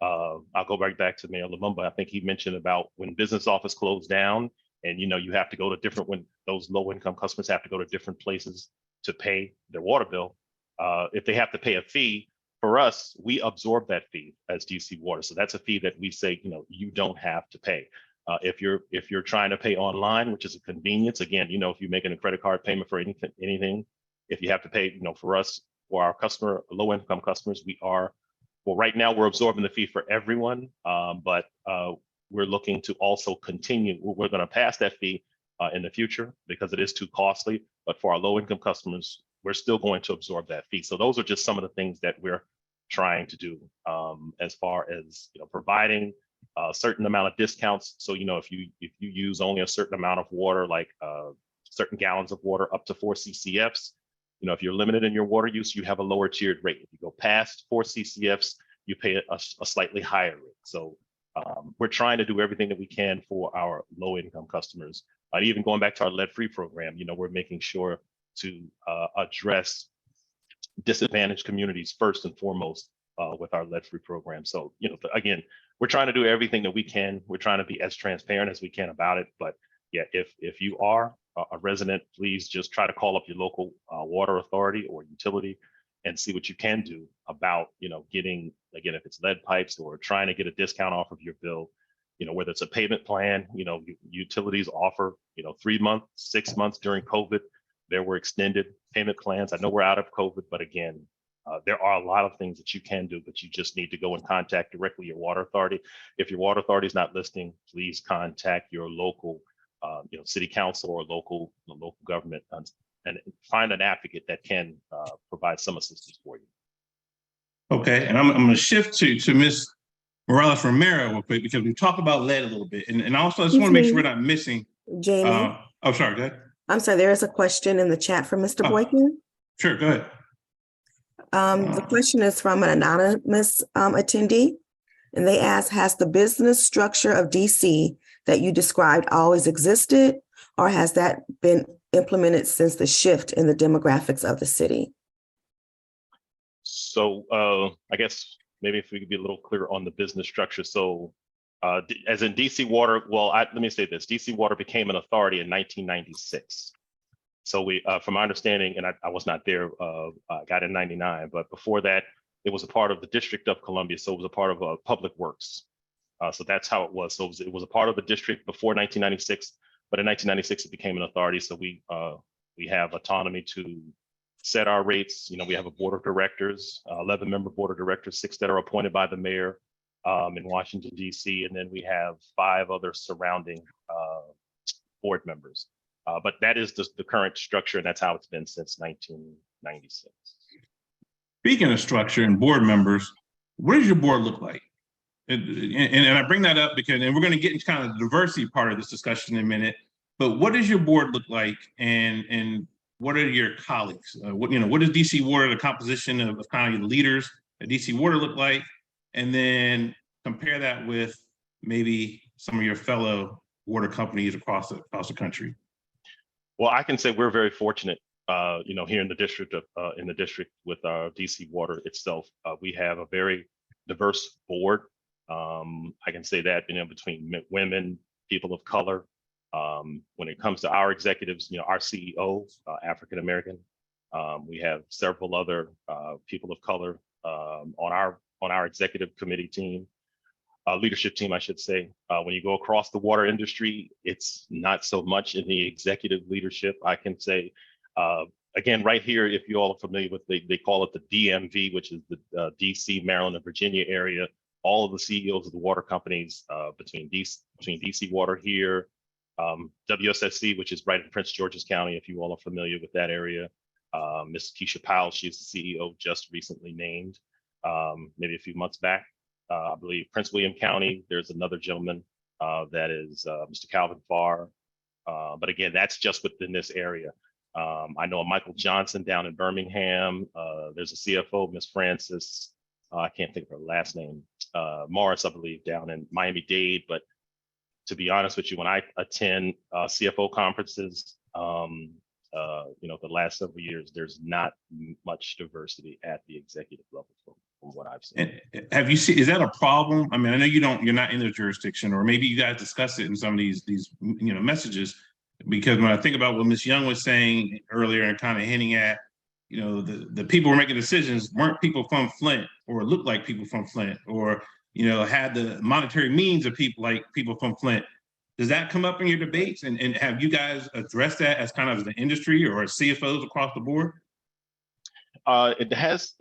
I'll go right back to Mayor Lumumba. I think he mentioned about when business office closed down and, you have to go to when those low income customers have to go to different places to pay their water bill. If they have to pay a fee, for us, we absorb that fee as DC Water. So that's a fee that we say, you don't have to pay. If you're trying to pay online, which is a convenience, again, if you're making a credit card payment for anything, if you have to pay, for us, for our low income customers, right now we're absorbing the fee for everyone, but we're looking to also continue. We're going to pass that fee in the future because it is too costly. But for our low income customers, we're still going to absorb that fee. So those are just some of the things that we're trying to do as far as providing a certain amount of discounts. So if you use only a certain amount of water, like certain gallons of water up to 4 CCFs, if you're limited in your water use, you have a lower tiered rate. If you go past 4 CCFs, you pay a slightly higher rate. So we're trying to do everything that we can for our low income customers. Even going back to our lead-free program, we're making sure to address disadvantaged communities first and foremost with our lead-free program. So, again, we're trying to do everything that we can. We're trying to be as transparent as we can about it. But yeah, if you are a resident, please just try to call up your local water authority or utility and see what you can do about, getting, again, if it's lead pipes or trying to get a discount off of your bill, whether it's a payment plan, utilities offer, 3 months, 6 months during COVID. There were extended payment plans. I know we're out of COVID, but again, there are a lot of things that you can do, but you just need to go and contact directly your water authority. If your water authority is not listening, please contact your local, city council or local government and find an advocate that can provide some assistance for you. Okay, and I'm going to shift to Ms. Morales Romero real quick because we talked about lead a little bit, and also I just want to make sure we're not missing. Jamie. Oh, sorry, go ahead. I'm sorry, there is a question in the chat from Mr. Boykin. Sure, go ahead. The question is from an anonymous attendee, and they ask, has the business structure of DC that you described always existed, or has that been implemented since the shift in the demographics of the city? So I guess maybe if we could be a little clear on the business structure. So as in DC Water, well, let me say this, DC Water became an authority in 1996. So we, from my understanding, and I was not there, I got in 99, but before that, it was a part of the District of Columbia. So it was a part of Public Works. So that's how it was. So it was a part of the district before 1996, but in 1996, it became an authority. So we have autonomy to set our rates. We have a board of directors, 11-member board of directors, 6 that are appointed by the mayor in Washington, D.C., and then we have 5 other surrounding board members. But that is the current structure, and that's how it's been since 1996. Speaking of structure and board members, what does your board look like? And I bring that up because, and we're going to get into kind of the diversity part of this discussion in a minute, but what does your board look like, and what are your colleagues? What does DC Water, the composition of kind of the leaders at DC Water look like? And then compare that with maybe some of your fellow water companies across the country. Well, I can say we're very fortunate, here in the district with DC Water itself. We have a very diverse board. I can say that, between women, people of color. When it comes to our executives, our CEO, African American. We have several other people of color on our executive committee team. Leadership team, I should say. When you go across the water industry, it's not so much in the executive leadership. I can say, again, right here, if you all are familiar with, they call it the DMV, which is the DC, Maryland, and Virginia area. All of the CEOs of the water companies between DC Water here, WSSC, which is right in Prince George's County, if you all are familiar with that area. Ms. Keisha Powell, she's the CEO, just recently named, maybe a few months back. I believe Prince William County, there's another gentleman that is Mr. Calvin Farr. But again, that's just within this area. I know a Michael Johnson down in Birmingham. There's a CFO, Miss Francis, I can't think of her last name, Morris, I believe, down in Miami-Dade. But to be honest with you, when I attend CFO conferences, the last several years, there's not much diversity at the executive level from what I've seen. And have you seen, is that a problem? I mean, I know you're not in the jurisdiction, or maybe you guys discuss it in some of these messages, because when I think about what Ms. Young was saying earlier and kind of hinting at, the people who were making decisions weren't people from Flint or looked like people from Flint or, had the monetary means of people from Flint. Does that come up in your debates? And have you guys addressed that as kind of the industry or as CFOs across the board? It has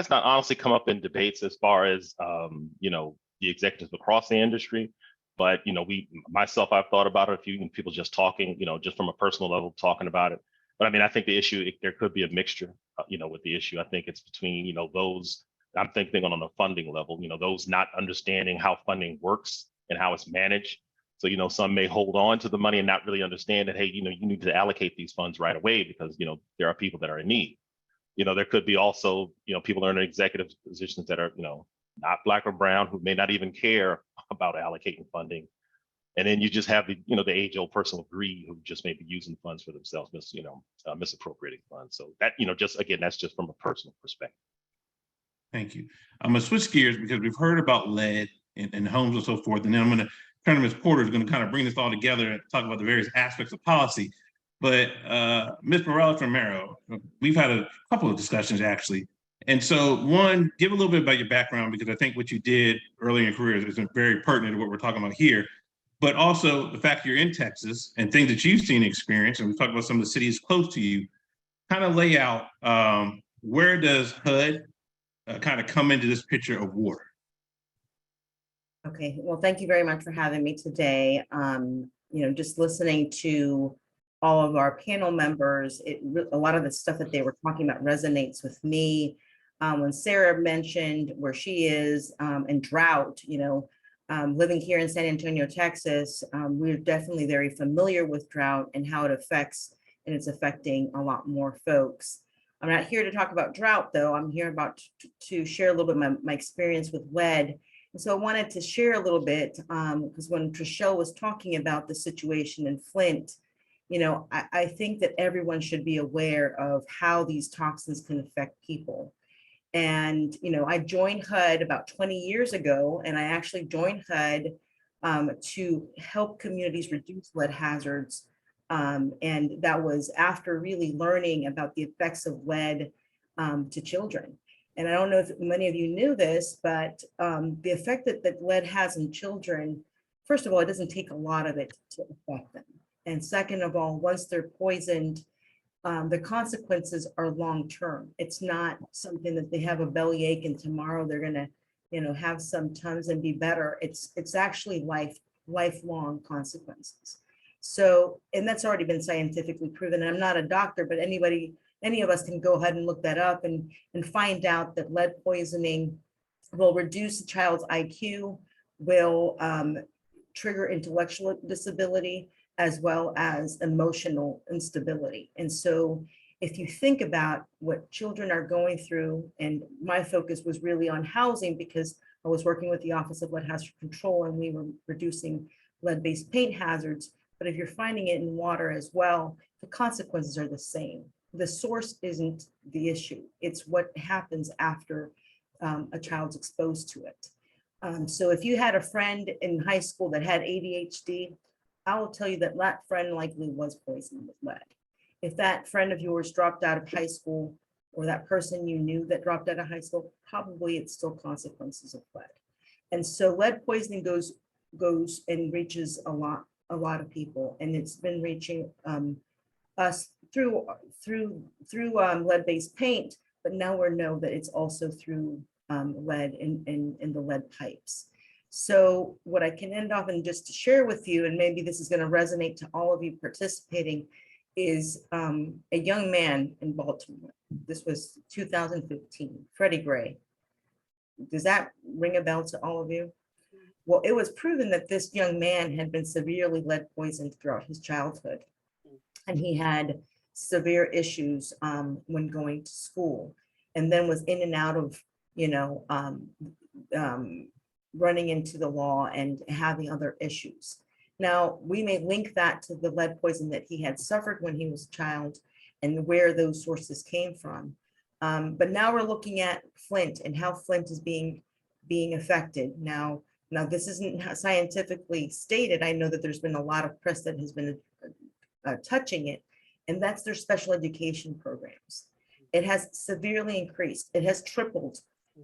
not honestly come up in debates as far as the executives across the industry, but I've thought about it. A few people just talking, just from a personal level, talking about it. But I mean, I think the issue, there could be a mixture, with the issue. I think it's between those. I'm thinking on a funding level, those not understanding how funding works and how it's managed. So, some may hold on to the money and not really understand that, hey, you need to allocate these funds right away because, there are people that are in need. There could be also, people that are in executive positions that are, not Black or brown, who may not even care about allocating funding. And then you just have the, the age-old person of greed who just may be using funds for themselves, misappropriating funds. So that, that's just from a personal perspective. Thank you. I'm gonna switch gears because we've heard about lead in homes and so forth. And then I'm gonna turn to Ms. Porter, who's gonna kind of bring this all together and talk about the various aspects of policy. But Ms. Morales-Romero, we've had a couple of discussions actually. And so one, give a little bit about your background, because I think what you did early in your career is very pertinent to what we're talking about here. But also the fact you're in Texas and things that you've seen and experienced, and we talked about some of the cities close to you, kind of lay out where does HUD kind of come into this picture of water? Okay, well, thank you very much for having me today. Just listening to all of our panel members, a lot of the stuff that they were talking about resonates with me. When Sarah mentioned where she is and drought, living here in San Antonio, Texas, we're definitely very familiar with drought and how it affects, and it's affecting a lot more folks. I'm not here to talk about drought, though. I'm here to share a little bit of my experience with lead. And so I wanted to share a little bit because when Trishelle was talking about the situation in Flint, I think that everyone should be aware of how these toxins can affect people. And, I joined HUD about 20 years ago, and I actually joined HUD to help communities reduce lead hazards. And that was after really learning about the effects of lead to children. And I don't know if many of you knew this, but the effect that lead has in children, first of all, it doesn't take a lot of it to affect them. And second of all, once they're poisoned, the consequences are long-term. It's not something that they have a bellyache and tomorrow they're gonna, have some Tums and be better. It's actually lifelong consequences. So, and that's already been scientifically proven. And I'm not a doctor, but any of us can go ahead and look that up and find out that lead poisoning will reduce the child's IQ, will trigger intellectual disability, as well as emotional instability. And so if you think about what children are going through, and my focus was really on housing because I was working with the Office of Lead Hazard Control and we were reducing lead-based paint hazards. But if you're finding it in water as well, the consequences are the same. The source isn't the issue. It's what happens after a child's exposed to it. So if you had a friend in high school that had ADHD, I will tell you that that friend likely was poisoned with lead. If that friend of yours dropped out of high school, or that person you knew that dropped out of high school, probably it's still consequences of lead. And so lead poisoning goes and reaches a lot of people, and it's been reaching us through lead-based paint, but now we know that it's also through lead in the lead pipes. So what I can end off and just to share with you, and maybe this is going to resonate to all of you participating, is a young man in Baltimore. This was 2015, Freddie Gray. Does that ring a bell to all of you? Well, it was proven that this young man had been severely lead poisoned throughout his childhood. And he had severe issues when going to school, and then was in and out of, running into the law and having other issues. Now, we may link that to the lead poison that he had suffered when he was a child and where those sources came from. But now we're looking at Flint and how Flint is being affected. Now this isn't scientifically stated. I know that there's been a lot of press that has been touching it, and that's their special education programs. It has severely increased. It has tripled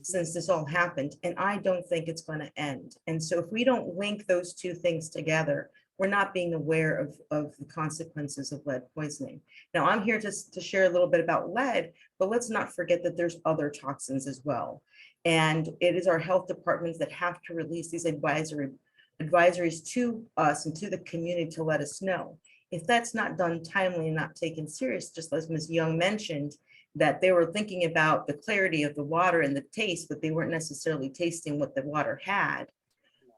since this all happened, and I don't think it's going to end. And so if we don't link those two things together, we're not being aware of the consequences of lead poisoning. Now, I'm here to share a little bit about lead, but let's not forget that there's other toxins as well. And it is our health departments that have to release these advisories to us and to the community to let us know. If that's not done timely and not taken serious, just as Ms. Young mentioned, that they were thinking about the clarity of the water and the taste, but they weren't necessarily tasting what the water had.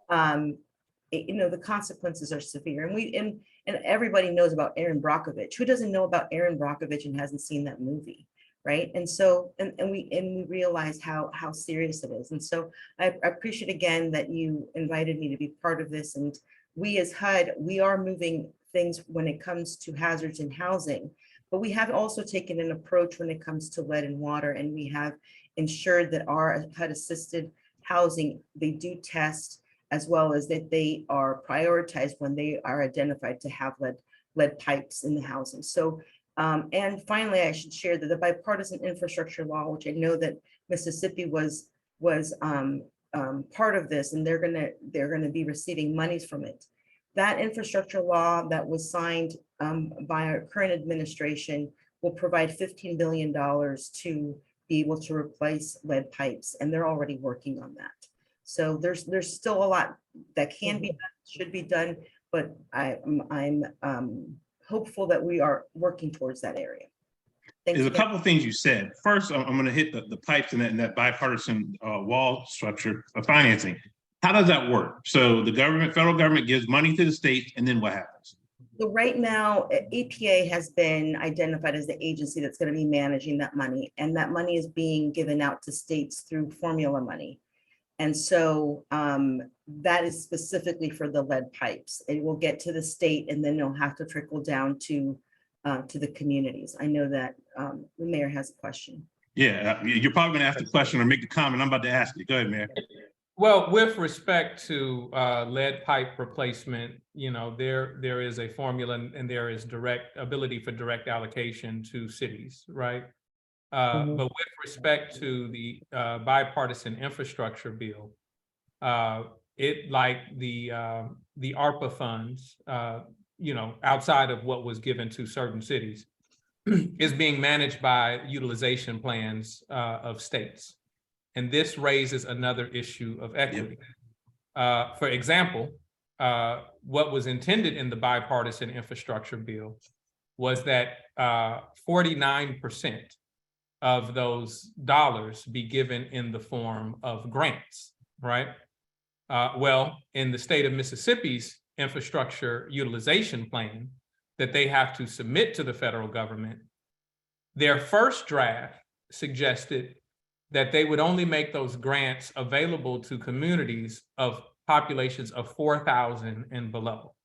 The consequences are severe. And everybody knows about Aaron Brockovich. Who doesn't know about Aaron Brockovich and hasn't seen that movie, right? And so, and we realize how serious it is. And so I appreciate again that you invited me to be part of this. And we as HUD, we are moving things when it comes to hazards in housing. But we have also taken an approach when it comes to lead and water, and we have ensured that our HUD assisted housing, they do test, as well as that they are prioritized when they are identified to have lead pipes in the housing. So, and finally, I should share that the bipartisan infrastructure law, which I know that Mississippi was part of this, and they're gonna be receiving monies from it. That infrastructure law that was signed by our current administration will provide $15 billion to be able to replace lead pipes, and they're already working on that. So there's still a lot that can be done, should be done, but I'm hopeful that we are working towards that area. There's a couple of things you said. First, I'm going to hit the pipes and that bipartisan wall structure of financing. How does that work? So the federal government gives money to the state, and then what happens? So right now, EPA has been identified as the agency that's going to be managing that money, and that money is being given out to states through formula money. And so that is specifically for the lead pipes. It will get to the state, and then it'll have to trickle down to the communities. I know that the mayor has a question. Yeah, you're probably going to ask the question or make the comment I'm about to ask you. Go ahead, Mayor. Well, with respect to lead pipe replacement, there is a formula and there is direct ability for direct allocation to cities, right? But with respect to the bipartisan infrastructure bill, it, like the ARPA funds, outside of what was given to certain cities, is being managed by utilization plans of states. And this raises another issue of equity. For example, what was intended in the bipartisan infrastructure bill was that 49% of those dollars be given in the form of grants, right? Well, in the state of Mississippi's infrastructure utilization plan that they have to submit to the federal government, their first draft suggested that they would only make those grants available to communities of populations of 4,000 and below.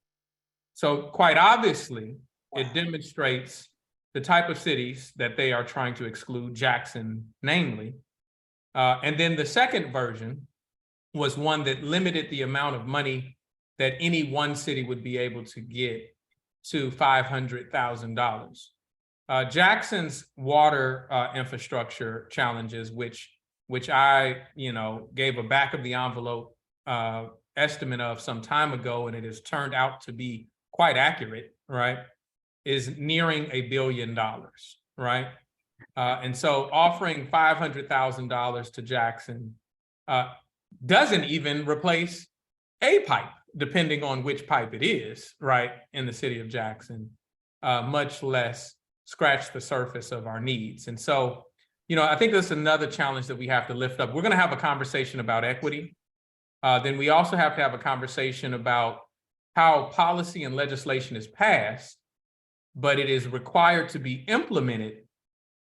So quite obviously, it demonstrates the type of cities that they are trying to exclude, Jackson namely. And then the second version was one that limited the amount of money that any one city would be able to get to $500,000. Jackson's water infrastructure challenges, which I gave a back of the envelope estimate of some time ago, and it has turned out to be quite accurate, right, is nearing $1 billion, right? And so offering $500,000 to Jackson doesn't even replace a pipe, depending on which pipe it is, right, in the city of Jackson, much less scratch the surface of our needs. And so, I think that's another challenge that we have to lift up. We're going to have a conversation about equity. Then we also have to have a conversation about how policy and legislation is passed, but it is required to be implemented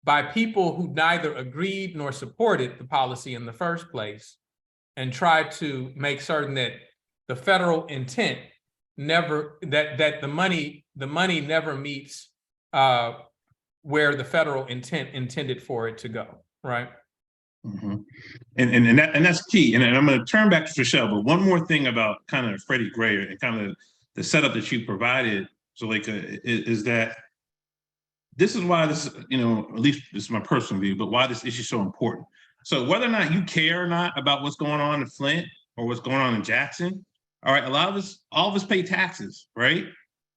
by people who neither agreed nor supported the policy in the first place, and try to make certain that the federal intent never, that the money never meets where the federal intent intended for it to go, right? Mm-hmm. And that's key. And I'm going to turn back to Trishelle, but one more thing about kind of Freddie Gray and kind of the setup that you provided, Zuleika, is that this is why this, at least this is my personal view, but why this issue is so important. So whether or not you care or not about what's going on in Flint or what's going on in Jackson, all right, all of us pay taxes, right?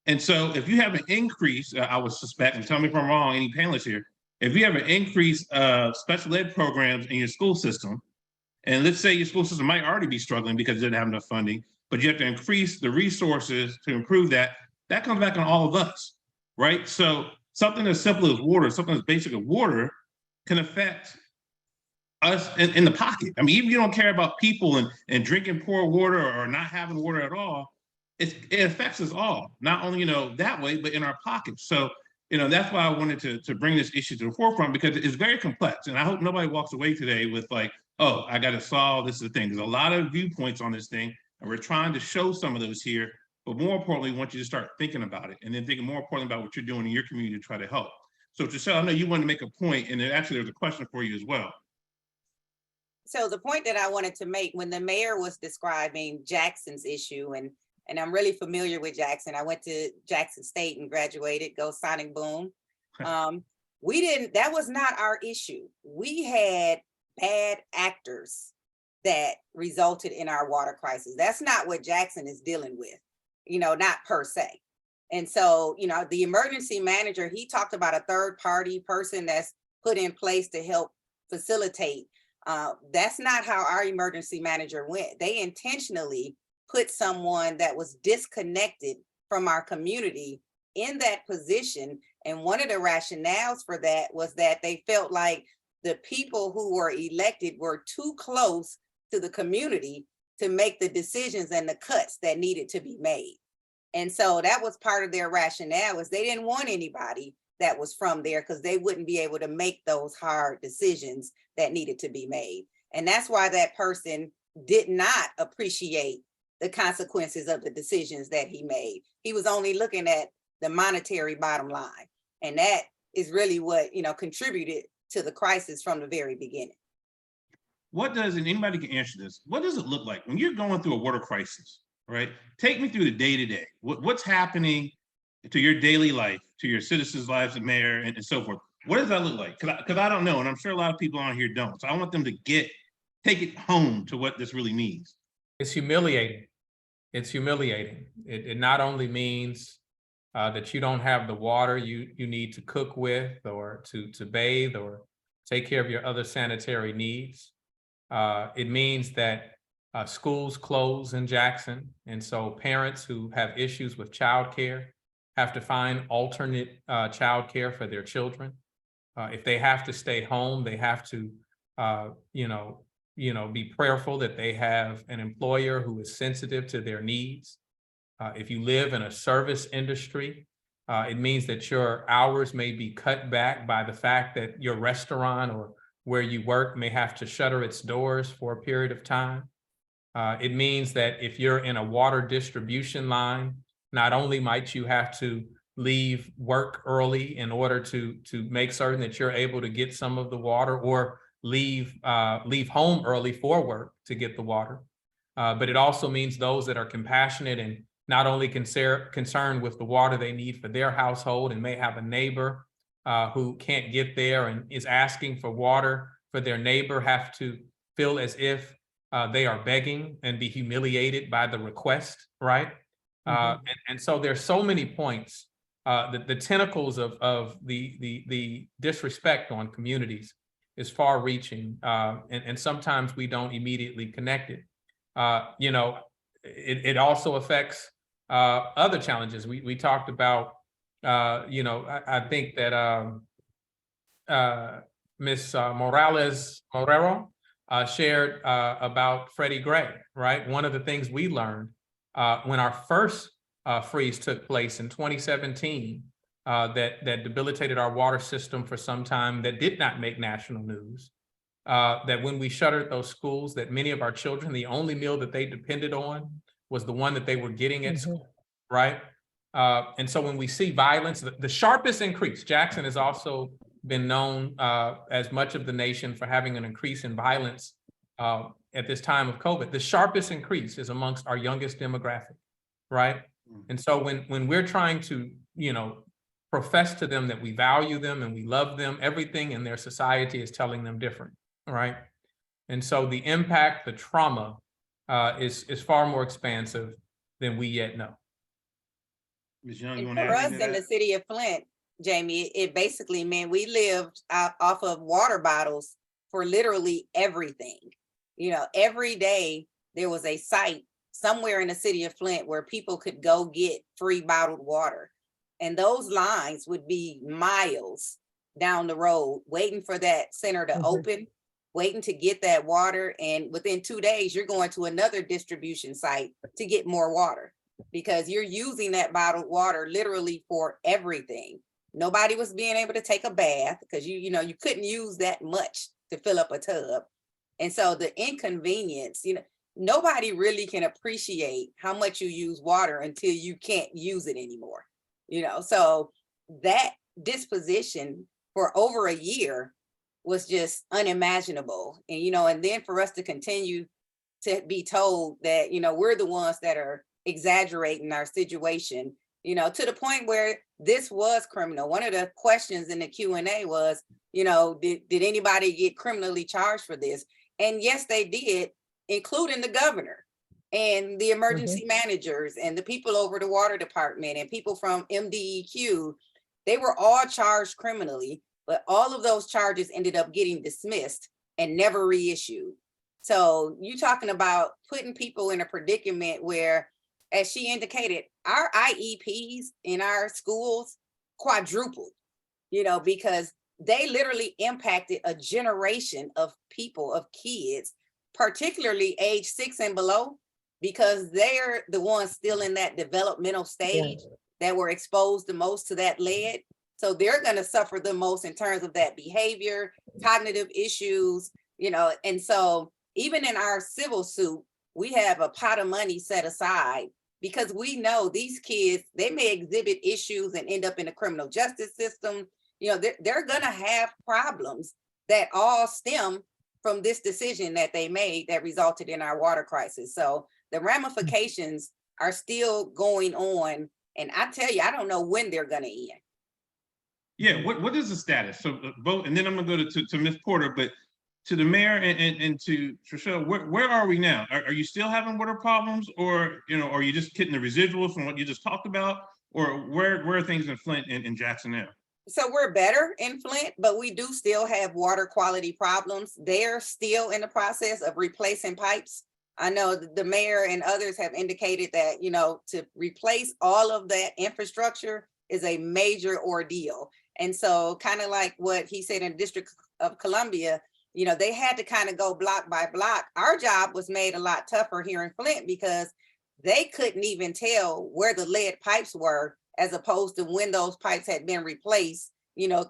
And so if you have an increase, I would suspect, and tell me if I'm wrong, any panelists here, if you have an increase of special ed programs in your school system, and let's say your school system might already be struggling because it didn't have enough funding, but you have to increase the resources to improve that, that comes back on all of us, right? So something as simple as water, something as basic as water can affect us in the pocket. I mean, even if you don't care about people and drinking poor water or not having water at all, it affects us all, not only, that way, but in our pockets. So, that's why I wanted to bring this issue to the forefront, because it's very complex. And I hope nobody walks away today with like, oh, I got to solve this is the thing. There's a lot of viewpoints on this thing, and we're trying to show some of those here. But more importantly, we want you to start thinking about it, and then thinking more importantly about what you're doing in your community to try to help. So Trishelle, I know you wanted to make a point, and actually there's a question for you as well. So the point that I wanted to make, when the mayor was describing Jackson's issue, and I'm really familiar with Jackson. I went to Jackson State and graduated, go Sonic Boom. That was not our issue. We had bad actors that resulted in our water crisis. That's not what Jackson is dealing with, not per se. And so, the emergency manager, he talked about a third party person that's put in place to help facilitate. That's not how our emergency manager went. They intentionally put someone that was disconnected from our community in that position. And one of the rationales for that was that they felt like the people who were elected were too close to the community to make the decisions and the cuts that needed to be made. And so that was part of their rationale, was they didn't want anybody that was from there, because they wouldn't be able to make those hard decisions that needed to be made. And that's why that person did not appreciate the consequences of the decisions that he made. He was only looking at the monetary bottom line. And that is really what, contributed to the crisis from the very beginning. And anybody can answer this, what does it look like when you're going through a water crisis, right? Take me through the day-to-day. What's happening to your daily life, to your citizens' lives, the mayor, and so forth? What does that look like? Because I don't know, and I'm sure a lot of people on here don't. So I want them to take it home to what this really means. It's humiliating. It's humiliating. It not only means that you don't have the water you need to cook with, or to bathe, or take care of your other sanitary needs. It means that schools close in Jackson, and so parents who have issues with childcare have to find alternate childcare for their children. If they have to stay home, they have to, be prayerful that they have an employer who is sensitive to their needs. If you live in a service industry, it means that your hours may be cut back by the fact that your restaurant or where you work may have to shutter its doors for a period of time. It means that if you're in a water distribution line, not only might you have to leave work early in order to make certain that you're able to get some of the water, or leave home early for work to get the water, but it also means those that are compassionate and not only concerned with the water they need for their household, and may have a neighbor who can't get there and is asking for water for their neighbor, have to feel as if they are begging and be humiliated by the request, right? And so there's so many points. The tentacles of the disrespect on communities is far reaching, and sometimes we don't immediately connect it. it also affects other challenges. We talked about, I think that Ms. Morero shared about Freddie Gray, right? One of the things we learned when our first freeze took place in 2017 that debilitated our water system for some time, that did not make national news, that when we shuttered those schools, that many of our children, the only meal that they depended on was the one that they were getting at school, right? And so when we see violence, the sharpest increase, Jackson has also been known as much of the nation for having an increase in violence at this time of COVID. The sharpest increase is amongst our youngest demographic, right? And so when we're trying to, profess to them that we value them and we love them, everything in their society is telling them different, right? And so the impact, the trauma is far more expansive than we yet know. Ms. Young, And you want to for add us anything in to the that? city of Flint, Jamie, it basically meant we lived off of water bottles for literally everything. Every day there was a site somewhere in the city of Flint where people could go get free bottled water. And those lines would be miles down the road, waiting for that center to open, waiting to get that water. And within 2 days, you're going to another distribution site to get more water because you're using that bottled water literally for everything. Nobody was being able to take a bath because you couldn't use that much to fill up a tub. And so the inconvenience, nobody really can appreciate how much you use water until you can't use it anymore. So that disposition for over a year was just unimaginable. And then for us to continue to be told that, we're the ones that are exaggerating our situation, to the point where this was criminal. One of the questions in the Q&A was, did anybody get criminally charged for this? And yes, they did, including the governor and the emergency managers and the people over the water department and people from MDEQ. They were all charged criminally, but all of those charges ended up getting dismissed and never reissued. So you're talking about putting people in a predicament where, as she indicated, our IEPs in our schools quadrupled, because they literally impacted a generation of people, of kids, particularly age 6 and below, because they're the ones still in that developmental stage that were exposed the most to that lead. So they're going to suffer the most in terms of that behavior, cognitive issues, and so even in our civil suit, we have a pot of money set aside because we know these kids, they may exhibit issues and end up in the criminal justice system. They're going to have problems that all stem from this decision that they made that resulted in our water crisis. So the ramifications are still going on. And I tell you, I don't know when they're going to end. Yeah, what is the status? So both, and then I'm gonna go to Ms. Porter, but to the mayor and to Trishelle, where are we now? Are you still having water problems, or are you just getting the residuals from what you just talked about, or where are things in Flint and Jackson now? So we're better in Flint, but we do still have water quality problems. They're still in the process of replacing pipes. I know the mayor and others have indicated that, to replace all of that infrastructure is a major ordeal. And so kind of like what he said in the District of Columbia, they had to kind of go block by block. Our job was made a lot tougher here in Flint because they couldn't even tell where the lead pipes were as opposed to when those pipes had been replaced,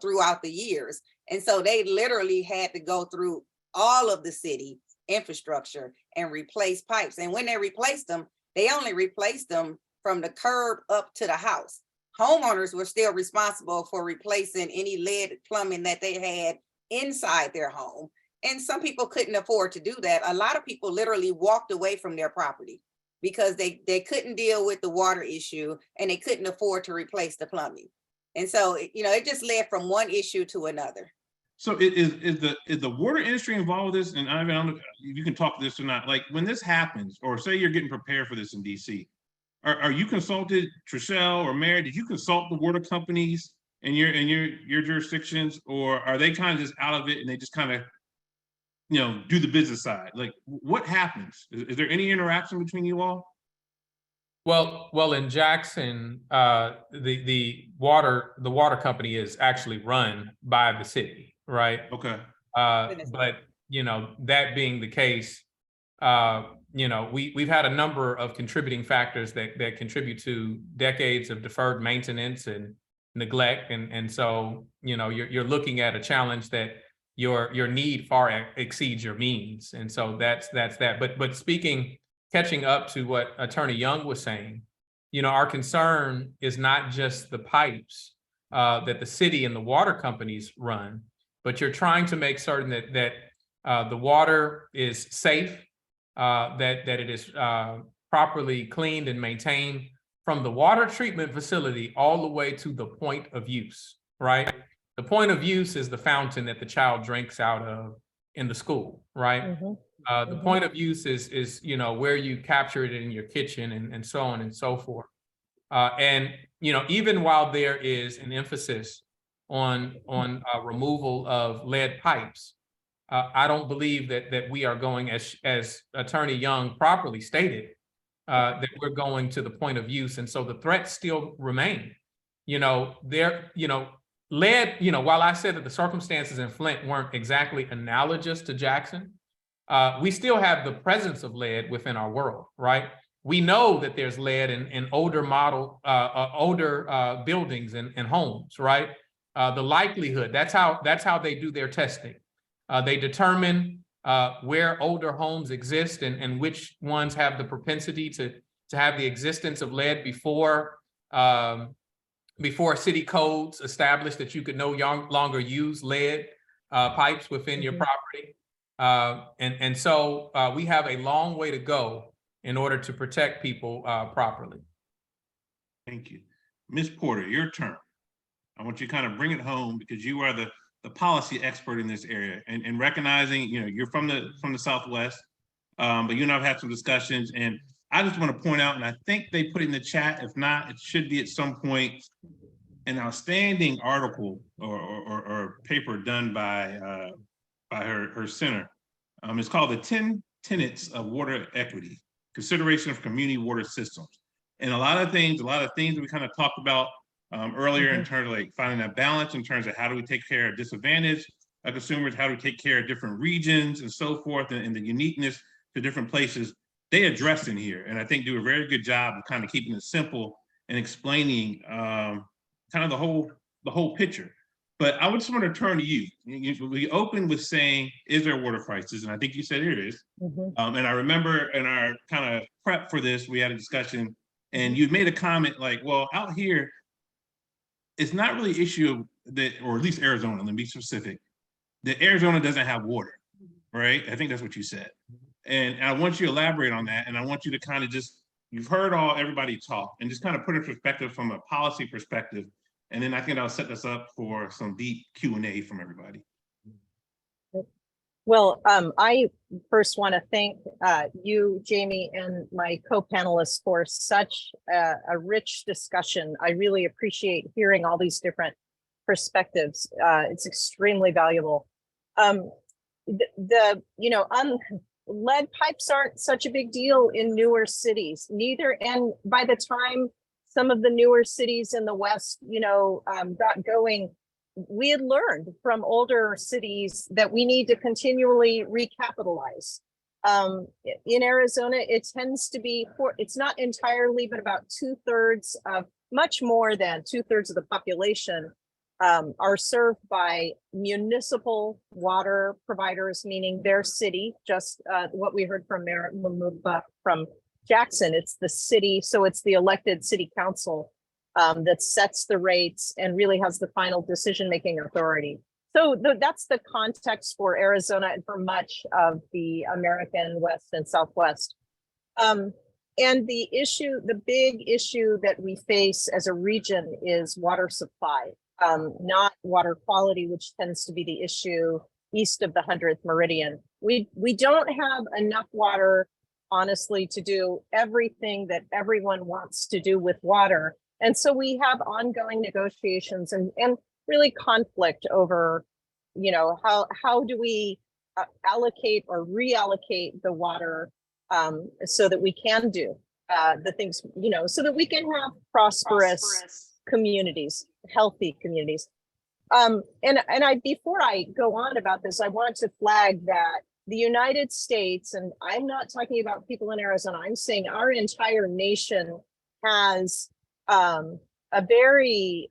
throughout the years. And so they literally had to go through all of the city infrastructure and replace pipes. And when they replaced them, they only replaced them from the curb up to the house. Homeowners were still responsible for replacing any lead plumbing that they had inside their home. And some people couldn't afford to do that. A lot of people literally walked away from their property because they couldn't deal with the water issue and they couldn't afford to replace the plumbing. And so, it just led from one issue to another. So is the water industry involved with this? And I don't know if you can talk to this or not. Like when this happens, or say you're getting prepared for this in DC, are you consulted, Trishelle or Mary? Did you consult the water companies in your jurisdictions, or are they kind of just out of it and they just kind of do the business side? Like what happens? Is there any interaction between you all? Well, in Jackson, the water company is actually run by the city, right? Okay. But that being the case, we've had a number of contributing factors that contribute to decades of deferred maintenance and neglect, and so you're looking at a challenge that your need far exceeds your means, and so that's that. But catching up to what Attorney Young was saying, our concern is not just the pipes that the city and the water companies run, but you're trying to make certain that the water is safe, that it is properly cleaned and maintained from the water treatment facility all the way to the point of use, right? The point of use is the fountain that the child drinks out of in the school, right? The point of use is where you capture it in your kitchen and so on and so forth. And even while there is an emphasis on removal of lead pipes, I don't believe that we are going, as Attorney Young properly stated, that we're going to the point of use, and so the threats still remain. Lead. While I said that the circumstances in Flint weren't exactly analogous to Jackson, we still have the presence of lead within our world, right? We know that there's lead in older buildings and homes, right? The likelihood, that's how they do their testing. They determine where older homes exist and which ones have the propensity to have the existence of lead before city codes established that you could no longer use lead pipes within your property. And so we have a long way to go in order to protect people properly. Thank you. Ms. Porter, your turn. I want you to kind of bring it home because you are the policy expert in this area, and recognizing, you're from the Southwest, but you and I've had some discussions, and I just want to point out, and I think they put it in the chat, if not, it should be at some point, an outstanding article or paper done by her center. It's called The 10 Tenets of Water Equity, Consideration of Community Water Systems. And a lot of things that we kind of talked about earlier in terms of finding that balance, in terms of how do we take care of disadvantaged consumers, how do we take care of different regions and so forth, and the uniqueness to different places, they address in here. And I think do a very good job of kind of keeping it simple and explaining kind of the whole picture. But I just want to turn to you. We opened with saying, is there water crisis? And I think you said there is. And I remember in our kind of prep for this, we had a discussion, and you made a comment like, well, out here, it's not really an issue that, or at least Arizona, let me be specific, that Arizona doesn't have water, right? I think that's what you said. And I want you to elaborate on that. And I want you to kind of you've heard everybody talk, and just kind of put in perspective from a policy perspective. And then I think I'll set this up for some deep Q&A from everybody. Well, I first want to thank you, Jamie, and my co-panelists for such a rich discussion. I really appreciate hearing all these different perspectives. It's extremely valuable. Lead pipes aren't such a big deal in newer cities, neither. And by the time some of the newer cities in the West, got going, we had learned from older cities that we need to continually recapitalize. In Arizona, it tends to be, it's not entirely, but about much more than 2/3 of the population are served by municipal water providers, meaning their city, just what we heard from Mayor from Jackson, it's the city. So it's the elected city council that sets the rates and really has the final decision-making authority. So that's the context for Arizona and for much of the American West and Southwest. And the big issue that we face as a region is water supply, not water quality, which tends to be the issue east of the 100th meridian. We don't have enough water, honestly, to do everything that everyone wants to do with water. And so we have ongoing negotiations and really conflict over, how do we allocate or reallocate the water so that we can do the things, so that we can have prosperous communities, healthy communities. Before I go on about this, I want to flag that the United States, and I'm not talking about people in Arizona, I'm saying our entire nation has a very,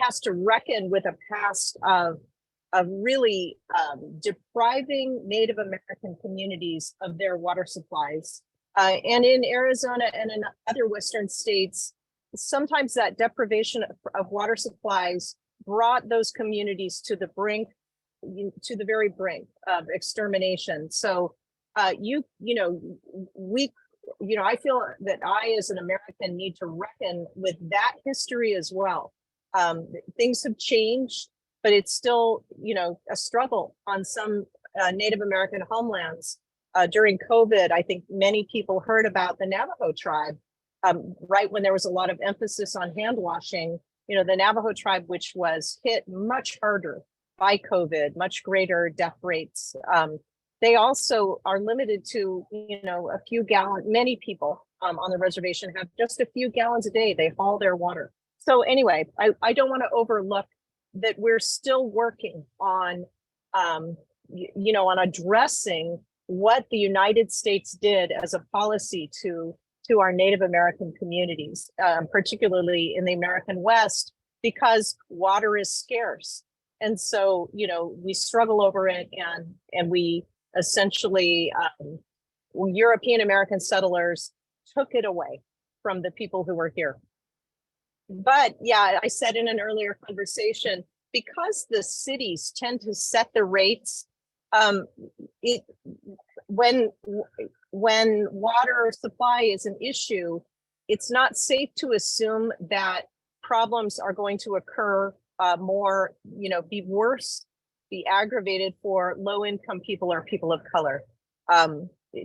has to reckon with a past of really depriving Native American communities of their water supplies. And in Arizona and in other Western states, sometimes that deprivation of water supplies brought those communities to the brink, to the very brink of extermination. So I feel that I, as an American, need to reckon with that history as well. Things have changed, but it's still, a struggle on some Native American homelands. During COVID, I think many people heard about the Navajo tribe, right when there was a lot of emphasis on hand washing. The Navajo tribe, which was hit much harder by COVID, much greater death rates. They also are limited to, a few gallons. Many people on the reservation have just a few gallons a day. They haul their water. So anyway, I don't want to overlook that we're still working on, on addressing what the United States did as a policy to our Native American communities, particularly in the American West, because water is scarce. And so, we struggle over it, and we essentially, European American settlers took it away from the people who were here. But yeah, I said in an earlier conversation, because the cities tend to set the rates, when water supply is an issue, it's not safe to assume that problems are going to occur more, be worse, be aggravated for low-income people or people of color.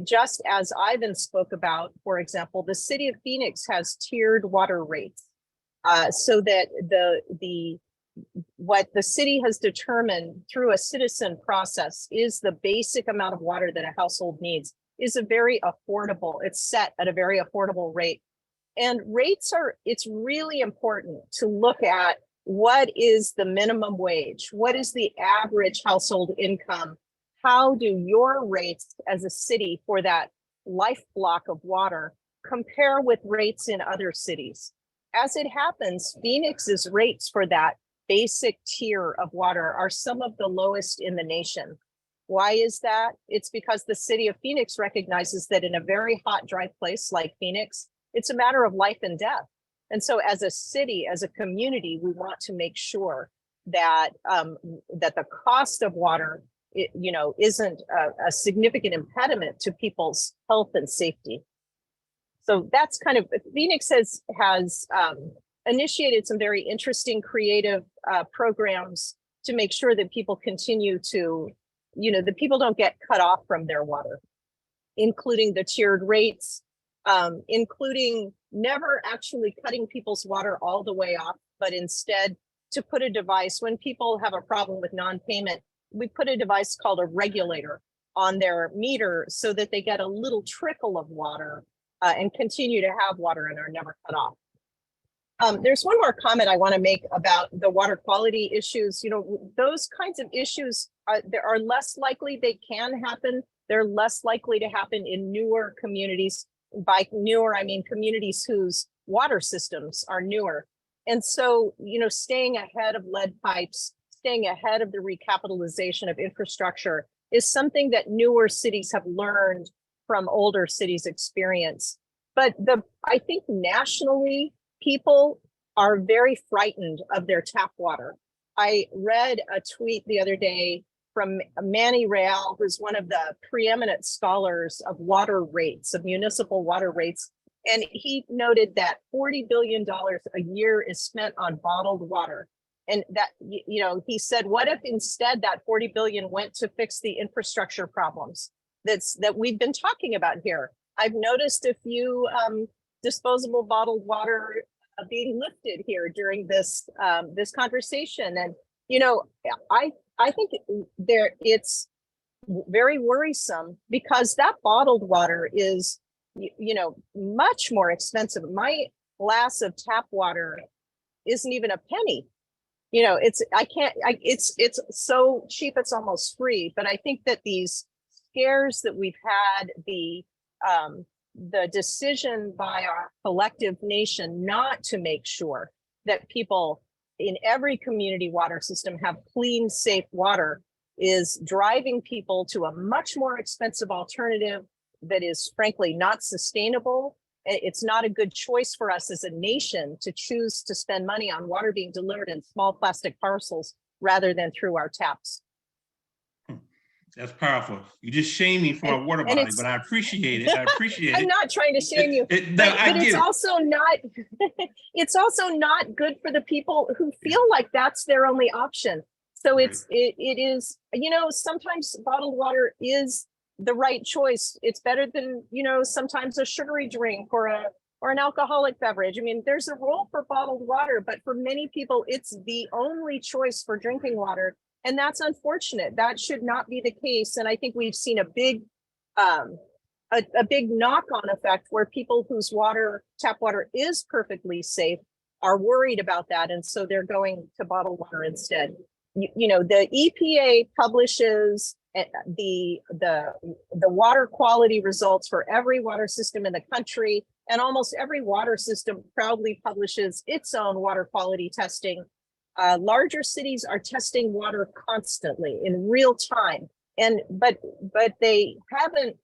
Just as Ivan spoke about, for example, the city of Phoenix has tiered water rates, so that what the city has determined through a citizen process is the basic amount of water that a household needs is it's set at a very affordable rate. And it's really important to look at what is the minimum wage, what is the average household income, how do your rates as a city for that life block of water compare with rates in other cities. As it happens, Phoenix's rates for that basic tier of water are some of the lowest in the nation. Why is that? It's because the city of Phoenix recognizes that in a very hot, dry place like Phoenix, it's a matter of life and death. And so as a city, as a community, we want to make sure that that the cost of water, isn't a significant impediment to people's health and safety. So that's kind of, Phoenix has initiated some very interesting creative programs to make sure that people continue to, that people don't get cut off from their water, including the tiered rates, including never actually cutting people's water all the way off, but instead to put a device when people have a problem with non-payment, we put a device called a regulator on their meter so that they get a little trickle of water and continue to have water and are never cut off. There's one more comment I want to make about the water quality issues. Those kinds of issues are less likely, they can happen. They're less likely to happen in newer communities. By newer, I mean communities whose water systems are newer. And so, staying ahead of lead pipes, staying ahead of the recapitalization of infrastructure is something that newer cities have learned from older cities' experience. But I think nationally, people are very frightened of their tap water. I read a tweet the other day from Manny Real, who's one of the preeminent scholars of water rates, of municipal water rates. And he noted that $40 billion a year is spent on bottled water. And that, he said, what if instead that 40 billion went to fix the infrastructure problems that we've been talking about here? I've noticed a few disposable bottled water being lifted here during this this conversation. And, I think it's very worrisome because that bottled water is you know, much more expensive. My glass of tap water isn't even a penny. You know, it's so cheap, it's almost free. But I think that these scares that we've had, the decision by our collective nation not to make sure that people in every community water system have clean, safe water is driving people to a much more expensive alternative that is frankly not sustainable. It's not a good choice for us as a nation to choose to spend money on water being delivered in small plastic parcels rather than through our taps. That's powerful. You just shamed me for my water bottle, but I appreciate it. I appreciate I'm it. not trying to shame you, No, but it's also not, it's also not good for the people who feel like that's their only option. So Right. it is, you know, sometimes bottled water is the right choice. It's better than, you know, sometimes a sugary drink or an alcoholic beverage. I mean, there's a role for bottled water, but for many people, it's the only choice for drinking water. And that's unfortunate. That should not be the case. And I think we've seen a big knock-on effect where people whose tap water is perfectly safe are worried about that. And so they're going to bottled water instead. You know, the EPA publishes the water quality results for every water system in the country, and almost every water system proudly publishes its own water quality testing. Larger cities are testing water constantly in real time, but they haven't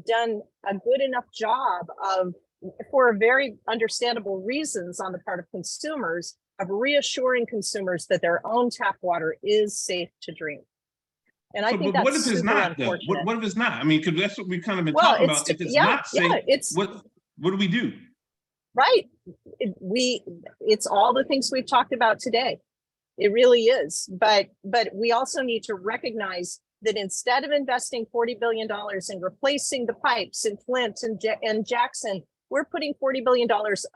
done a good enough job of, for very understandable reasons on the part of consumers, of reassuring consumers that their own tap water is safe to drink. And I think that's what if it's super not, though? unfortunate. What if it's not? I mean, because that's what we've kind of been Well, talking about. If it's not safe, what do we do? Right. It's all the things we've talked about today. It really is. But we also need to recognize that instead of investing $40 billion in replacing the pipes in Flint and Jackson, we're putting $40 billion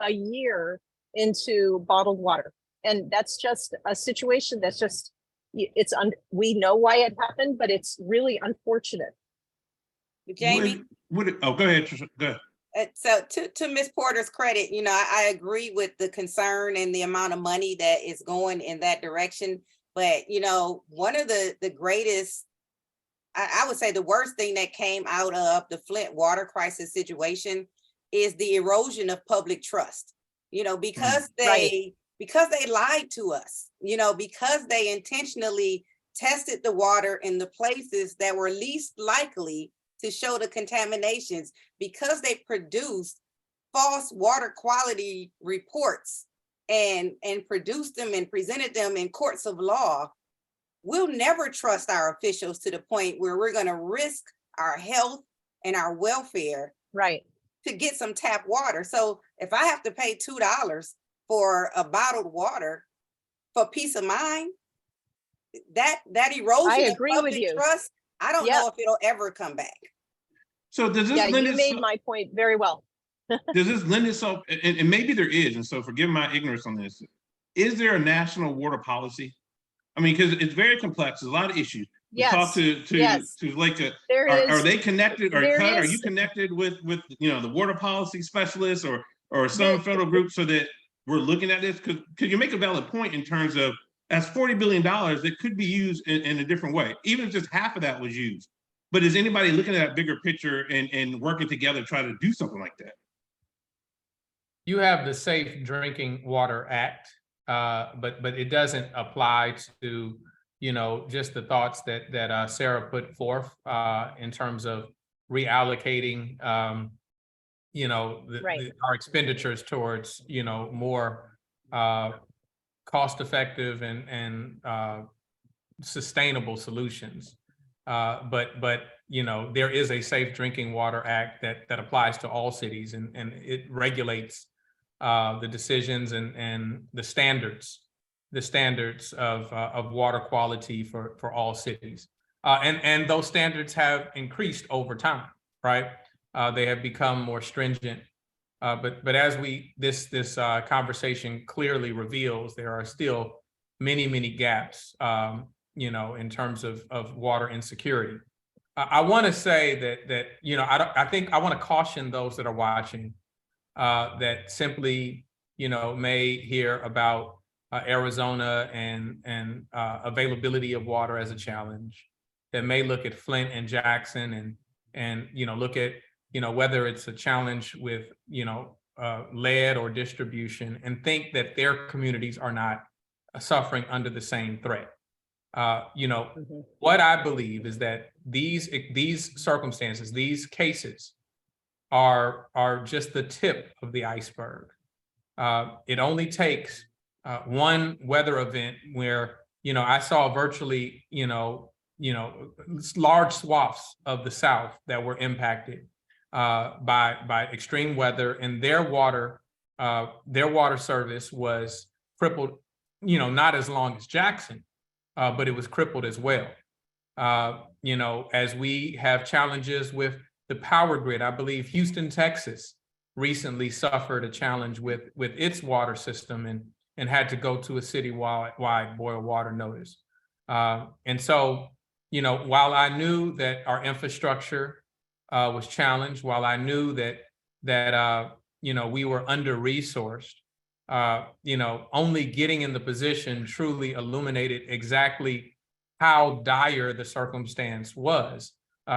a year into bottled water. And that's just a situation that's just, we know why it happened, but it's really unfortunate. Jamie? Go ahead, Trisha. Go ahead. So to Ms. Porter's credit, you know, I agree with the concern and the amount of money that is going in that direction. But, you know, one of the greatest, I would say the worst thing that came out of the Flint water crisis situation is the erosion of public trust, you know, because they lied to us, you know, because they intentionally tested the water in the places that were least likely to show the contaminations, because they produced false water quality reports and produced them and presented them in courts of law. We'll never trust our officials to the point where we're going to risk our health and our welfare to get some tap water. So if I have to pay $2 for a bottled water for peace of mind, that erosion of public trust, I don't know if it'll ever come back. So does this lend you made my point very well. Does this lend itself, and maybe there is, and so forgive my ignorance on this, is there a national water policy? I mean, because it's very complex, there's a lot of issues. We talk to like, are they connected, or Cut, are you connected with you know, the water policy specialists or some federal group so that we're looking at this? Because you make a valid point in terms of, that's $40 billion that could be used in a different way, even if just half of that was used. But is anybody looking at that bigger picture and working together to try to do something like that? You have the Safe Drinking Water Act, but it doesn't apply to, you know, just the thoughts that Sarah put forth in terms of reallocating, you know, our expenditures towards, you know, more cost-effective and sustainable solutions. But you know, there is a Safe Drinking Water Act that applies to all cities, and it regulates the decisions and the standards of water quality for all cities. And those standards have increased over time, right? They have become more stringent. But as this conversation clearly reveals, there are still many gaps, you know, in terms of water insecurity. I want to say that I think I want to caution those that are watching that simply may hear about Arizona and availability of water as a challenge, that may look at Flint and Jackson and look at whether it's a challenge with lead or distribution, and think that their communities are not suffering under the same threat. What I believe is that these circumstances, these cases, are just the tip of the iceberg. It only takes one weather event where I saw virtually large swaths of the South that were impacted by extreme weather, and their water service was crippled. Not as long as Jackson, but it was crippled as well. As we have challenges with the power grid, I believe Houston, Texas recently suffered a challenge with its water system and had to go to a citywide boil water notice. And so, while I knew that our infrastructure was challenged, while I knew that we were under-resourced, only getting in the position truly illuminated exactly how dire the circumstance was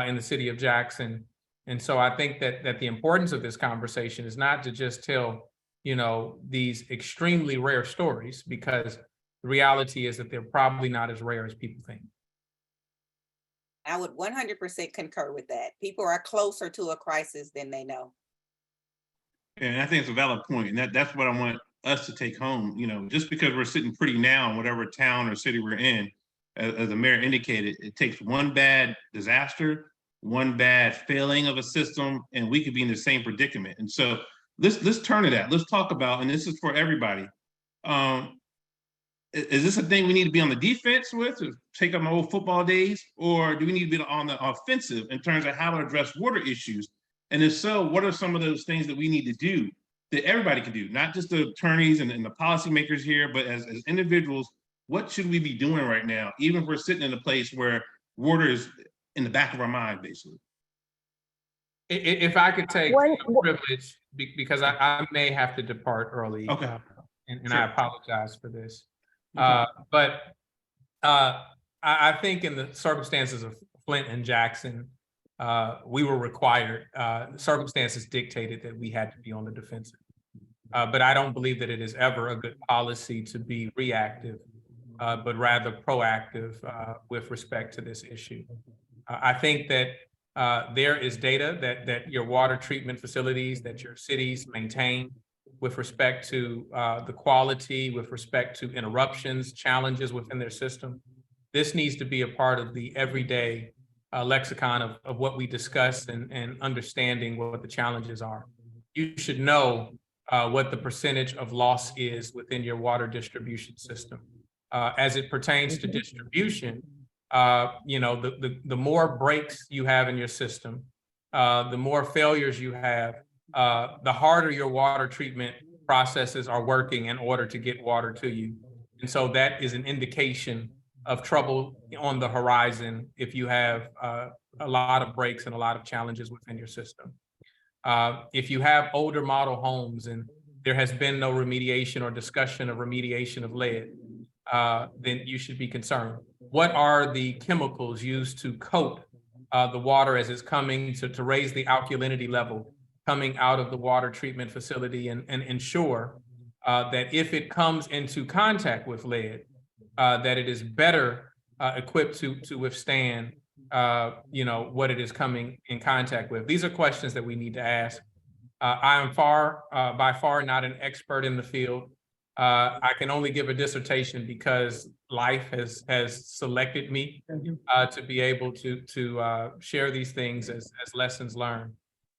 in the city of Jackson. And so I think that the importance of this conversation is not to just tell, these extremely rare stories, because the reality is that they're probably not as rare as people think. I would 100% concur with that. People are closer to a crisis than they know. And I think it's a valid point, and that's what I want us to take home. Just because we're sitting pretty now in whatever town or city we're in, as the mayor indicated, it takes one bad disaster, one bad failing of a system, and we could be in the same predicament. And so let's turn to that. Let's talk about, and this is for everybody. Is this a thing we need to be on the defense with, to take up my old football days, or do we need to be on the offensive in terms of how to address water issues? And if so, what are some of those things that we need to do that everybody can do, not just the attorneys and the policymakers here, but as individuals? What should we be doing right now, even if we're sitting in a place where water is in the back of our mind, basically? If I could take privilege, because I may have to depart early. Okay. And Sure. I apologize for this. Okay. But I think in the circumstances of Flint and Jackson, we were required, circumstances dictated that we had to be on the defensive. But I don't believe that it is ever a good policy to be reactive, but rather proactive with respect to this issue. I think that there is data that your water treatment facilities, that your cities maintain with respect to the quality, with respect to interruptions, challenges within their system. This needs to be a part of the everyday lexicon of what we discuss and understanding what the challenges are. You should know what the percentage of loss is within your water distribution system. As it pertains to distribution, the more breaks you have in your system, the more failures you have, the harder your water treatment processes are working in order to get water to you. And so that is an indication of trouble on the horizon if you have a lot of breaks and a lot of challenges within your system. If you have older model homes and there has been no remediation or discussion of remediation of lead, then you should be concerned. What are the chemicals used to coat the water as it's coming to raise the alkalinity level coming out of the water treatment facility, and ensure that if it comes into contact with lead, that it is better equipped to withstand what it is coming in contact with. These are questions that we need to ask. I am by far not an expert in the field. I can only give a dissertation because life has selected me to be able to share these things as lessons learned.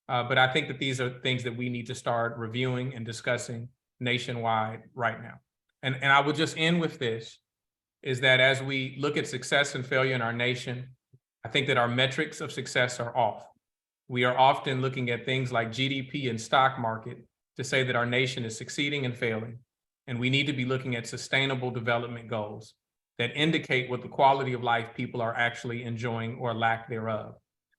But I think that these are things that we need to start reviewing and discussing nationwide right now. And I will just end with this, is that as we look at success and failure in our nation, I think that our metrics of success are off. We are often looking at things like GDP and stock market to say that our nation is succeeding and failing. And we need to be looking at sustainable development goals that indicate what the quality of life people are actually enjoying or lack thereof.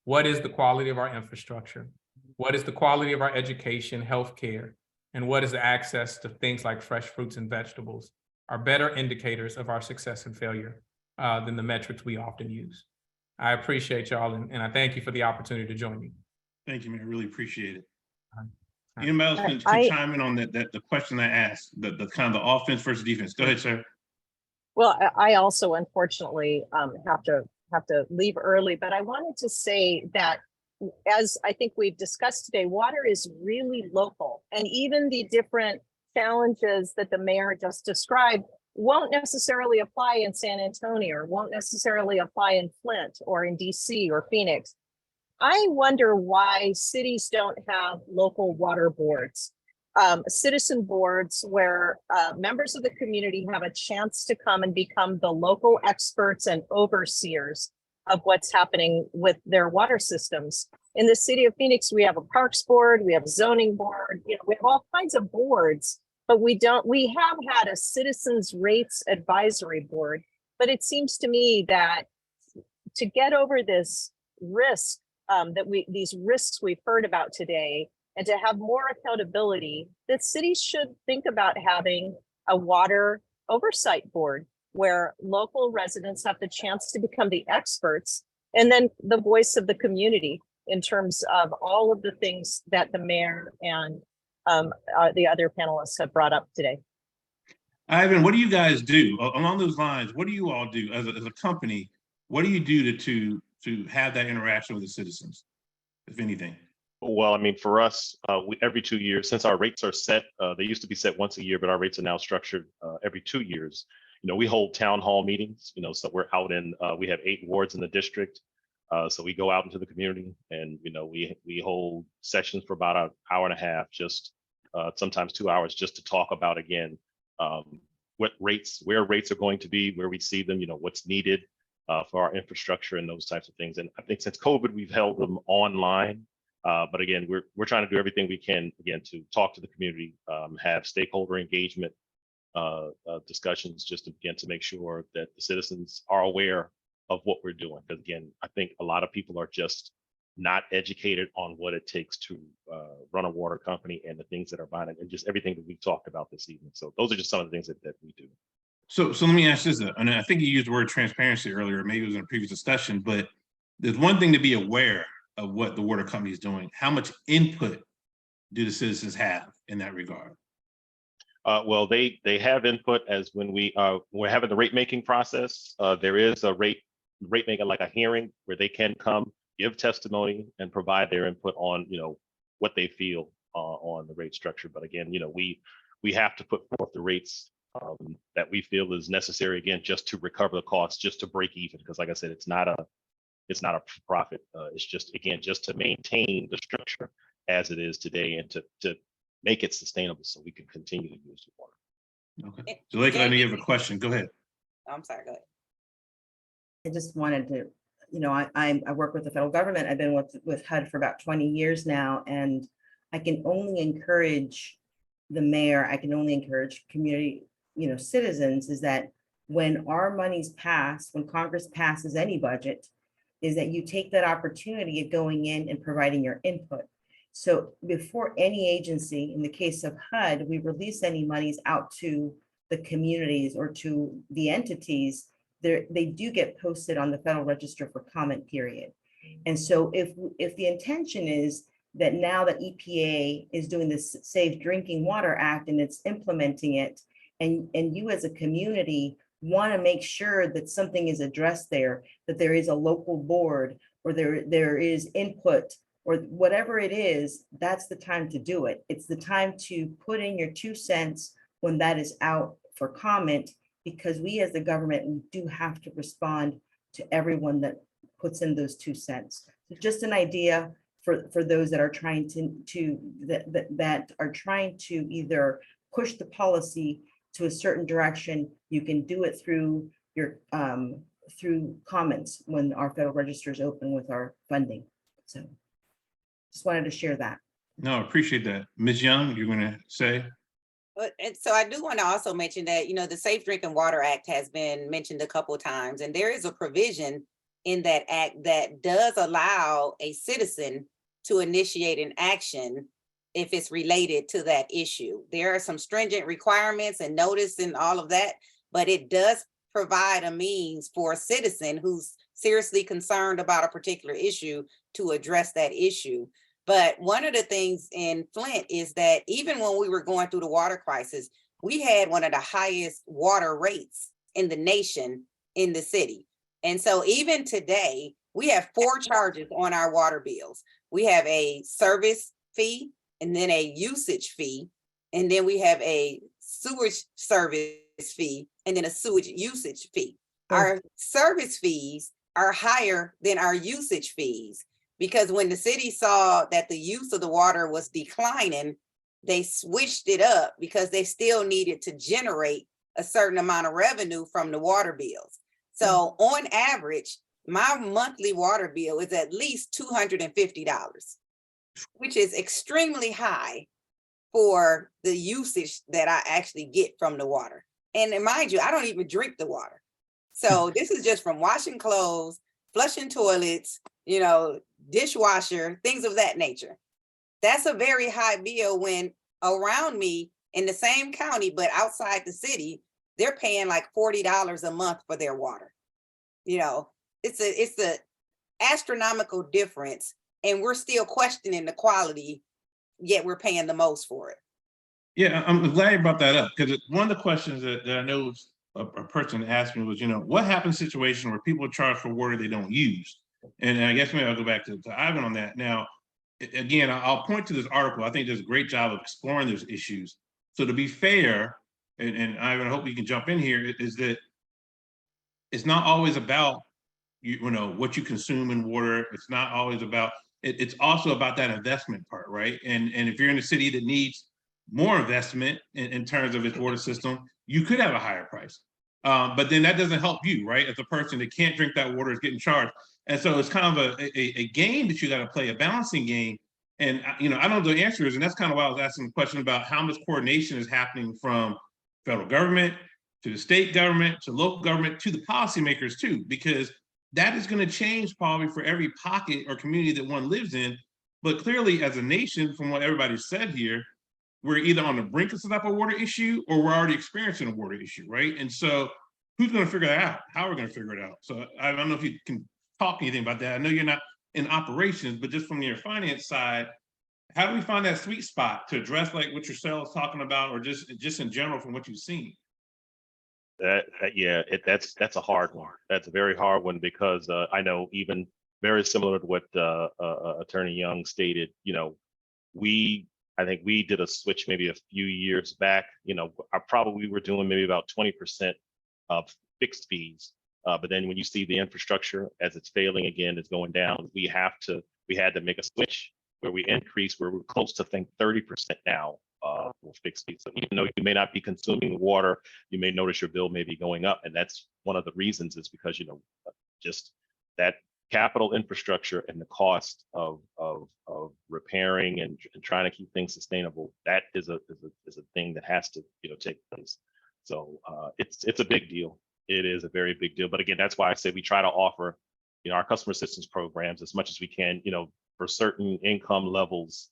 What is the quality of our infrastructure? What is the quality of our education, healthcare, and what is the access to things like fresh fruits and vegetables are better indicators of our success and failure than the metrics we often use. I appreciate y'all, and I thank you for the opportunity to join me. Thank you, man. I really appreciate it. right. Anybody else can chime in on the question I asked, the kind of the offense versus defense? Go ahead, sir. Well, I also unfortunately have to leave early, but I wanted to say that as I think we've discussed today, water is really local, and even the different challenges that the mayor just described won't necessarily apply in San Antonio, or won't necessarily apply in Flint or in DC or Phoenix. I wonder why cities don't have local water boards, citizen boards where members of the community have a chance to come and become the local experts and overseers of what's happening with their water systems. In the city of Phoenix, we have a parks board, we have a zoning board, we have all kinds of boards, but we have had a citizens rates advisory board. But it seems to me that to get over this risk, these risks we've heard about today, and to have more accountability, that cities should think about having a water oversight board where local residents have the chance to become the experts and then the voice of the community in terms of all of the things that the mayor and the other panelists have brought up today. Ivan, what do you guys do along those lines? What do you all do as a company? What do you do to have that interaction with the citizens, if anything? Well, I mean, for us, every 2 years, since our rates are set, they used to be set once a year, but our rates are now structured every 2 years. We hold town hall meetings, so we're out in, we have 8 wards in the district. So we go out into the community and, we hold sessions for about an hour and a half, just sometimes 2 hours, just to talk about, again, where rates are going to be, where we see them, what's needed for our infrastructure and those types of things. And I think since COVID, we've held them online. But again, we're trying to do everything we can, again, to talk to the community, have stakeholder engagement discussions, just to make sure that the citizens are aware of what we're doing. Because again, I think a lot of people are just not educated on what it takes to run a water company and the things that are behind it, and just everything that we've talked about this evening. So those are just some of the things that we do. So let me ask this, and I think you used the word transparency earlier, maybe it was in a previous discussion, but there's one thing to be aware of what the water company is doing. How much input do the citizens have in that regard? Well, they have input as when we're having the rate making process. There is a rate making, like a hearing, where they can come, give testimony, and provide their input on what they feel on the rate structure. But again, we have to put forth the rates that we feel is necessary, again, just to recover the costs, just to break even. Because like I said, it's not a profit. It's just, again, just to maintain the structure as it is today and to make it sustainable so we can continue to use the water. Okay. So Lake, I know you have a question. Go ahead. I'm sorry, go ahead. I just wanted to, I work with the federal government. I've been with HUD for about 20 years now, and I can only encourage the mayor, I can only encourage community, citizens, is that when our money's passed, when Congress passes any budget, is that you take that opportunity of going in and providing your input. So before any agency, in the case of HUD, we release any monies out to the communities or to the entities, they do get posted on the Federal Register for comment period. And so if the intention is that now that EPA is doing this Safe Drinking Water Act and it's implementing it, and you as a community want to make sure that something is addressed there, that there is a local board or there is input or whatever it is, that's the time to do it. It's the time to put in your 2 cents when that is out for comment, because we as the government, we do have to respond to everyone that puts in those 2 cents. So just an idea for those that are trying that are trying to either push the policy to a certain direction. You can do it through your through comments when our Federal Register is open with our funding. So just wanted to share that. No, I appreciate that. Ms. Young, you're going to say? And so I do want to also mention that, the Safe Drinking Water Act has been mentioned a couple of times, and there is a provision in that act that does allow a citizen to initiate an action if it's related to that issue. There are some stringent requirements and notice and all of that, but it does provide a means for a citizen who's seriously concerned about a particular issue to address that issue. But one of the things in Flint is that even when we were going through the water crisis, we had one of the highest water rates in the nation in the city. And so even today, we have 4 charges on our water bills. We have a service fee, and then a usage fee, and then we have a sewage service fee, and then a sewage usage fee. Our service fees are higher than our usage fees because when the city saw that the use of the water was declining, they switched it up because they still needed to generate a certain amount of revenue from the water bills. So on average, my monthly water bill is at least $250, which is extremely high for the usage that I actually get from the water. And mind you, I don't even drink the water. So this is just from washing clothes, flushing toilets, you know, dishwasher, things of that nature. That's a very high bill when around me in the same county, but outside the city, they're paying like $40 a month for their water. You know, it's a astronomical difference, and we're still questioning the quality, yet we're paying the most for it. Yeah, I'm glad you brought that up because one of the questions that I know a person asked me was, you know, what happens in a situation where people charge for water they don't use? And I guess maybe I'll go back to Ivan on that. Now, again, I'll point to this article. I think does a great job of exploring those issues. So to be fair, and Ivan, I hope you can jump in here, is that it's not always about, you know, what you consume in water. It's not always about, it's also about that investment part, right? And if you're in a city that needs more investment in terms of its water system, you could have a higher price. But then that doesn't help you, right? If the person that can't drink that water is getting charged. And so it's kind of a game that you got to play, a balancing game. And, you know, I don't know the answers. And that's kind of why I was asking the question about how much coordination is happening from federal government to the state government, to local government, to the policymakers too, because that is going to change probably for every pocket or community that one lives in. But clearly as a nation, from what everybody said here, we're either on the brink of some type of water issue or we're already experiencing a water issue, right? And so who's going to figure that out? How are we going to figure it out? So I don't know if you can talk anything about that. I know you're not in operations, but just from your finance side, how do we find that sweet spot to address like what your sales talking about, or just in general from what you've seen? That's a hard one. That's a very hard one because I know even very similar to what Attorney Young stated, you know, I think we did a switch maybe a few years back. You know, we were doing maybe about 20% of fixed fees. But then when you see the infrastructure as it's failing again, it's going down, we had to make a switch where we increased, where we're close to, I think, 30% now for fixed fees. So even though you may not be consuming water, you may notice your bill may be going up. And that's one of the reasons is because, you know, just that capital infrastructure and the cost of repairing and trying to keep things sustainable, that is a thing that has to, you know, take place. So it's a big deal. It is a very big deal. But again, that's why I say we try to offer, you know, our customer assistance programs as much as we can, you know, for certain income levels.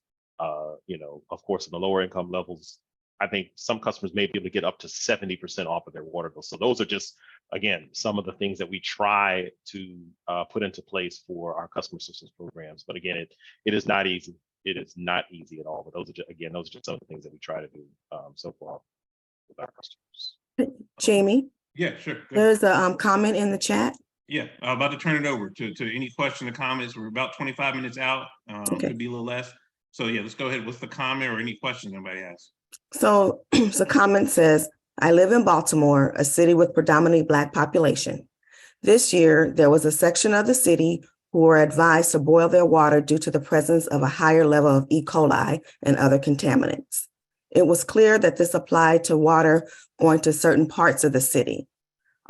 You know, of course, in the lower income levels, I think some customers may be able to get up to 70% off of their water bill. So those are just, again, some of the things that we try to put into place for our customer assistance programs. But again, it is not easy. It is not easy at all. But those are just some of the things that we try to do so far with our customers. Jamie? Yeah, sure. There's a comment in the chat. Yeah, I'm about to turn it over to any question or comments. We're about 25 minutes out. Okay. Could be a little less. So yeah, let's go ahead. What's the comment or any questions anybody has? So the comment says, I live in Baltimore, a city with predominantly Black population. This year, there was a section of the city who were advised to boil their water due to the presence of a higher level of E. coli and other contaminants. It was clear that this applied to water going to certain parts of the city.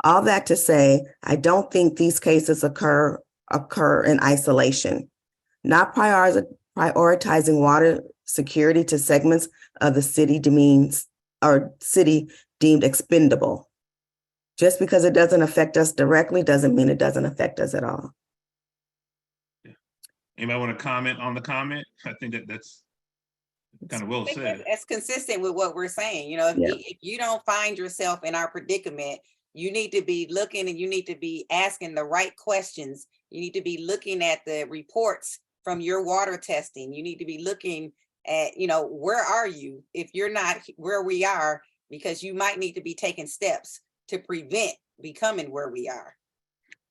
All that to say, I don't think these cases occur in isolation. Not prioritizing water security to segments of the city deemed expendable. Just because it doesn't affect us directly doesn't mean it doesn't affect us at all. Anybody want to comment on the comment? I think that's kind of well I think said. that's consistent with what we're saying. You know, if you don't find yourself in our predicament, you need to be looking and you need to be asking the right questions. You need to be looking at the reports from your water testing. You need to be looking at, you know, where are you if you're not where we are, because you might need to be taking steps to prevent becoming where we are.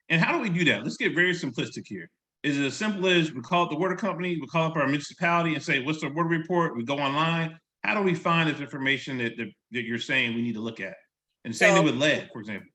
And how do we do that? Let's get very simplistic here. Is it as simple as we call up the water company, we call up our municipality and say, what's the water report? We go online. How do we find this information that you're saying we need to look at? And same thing with lead, for example.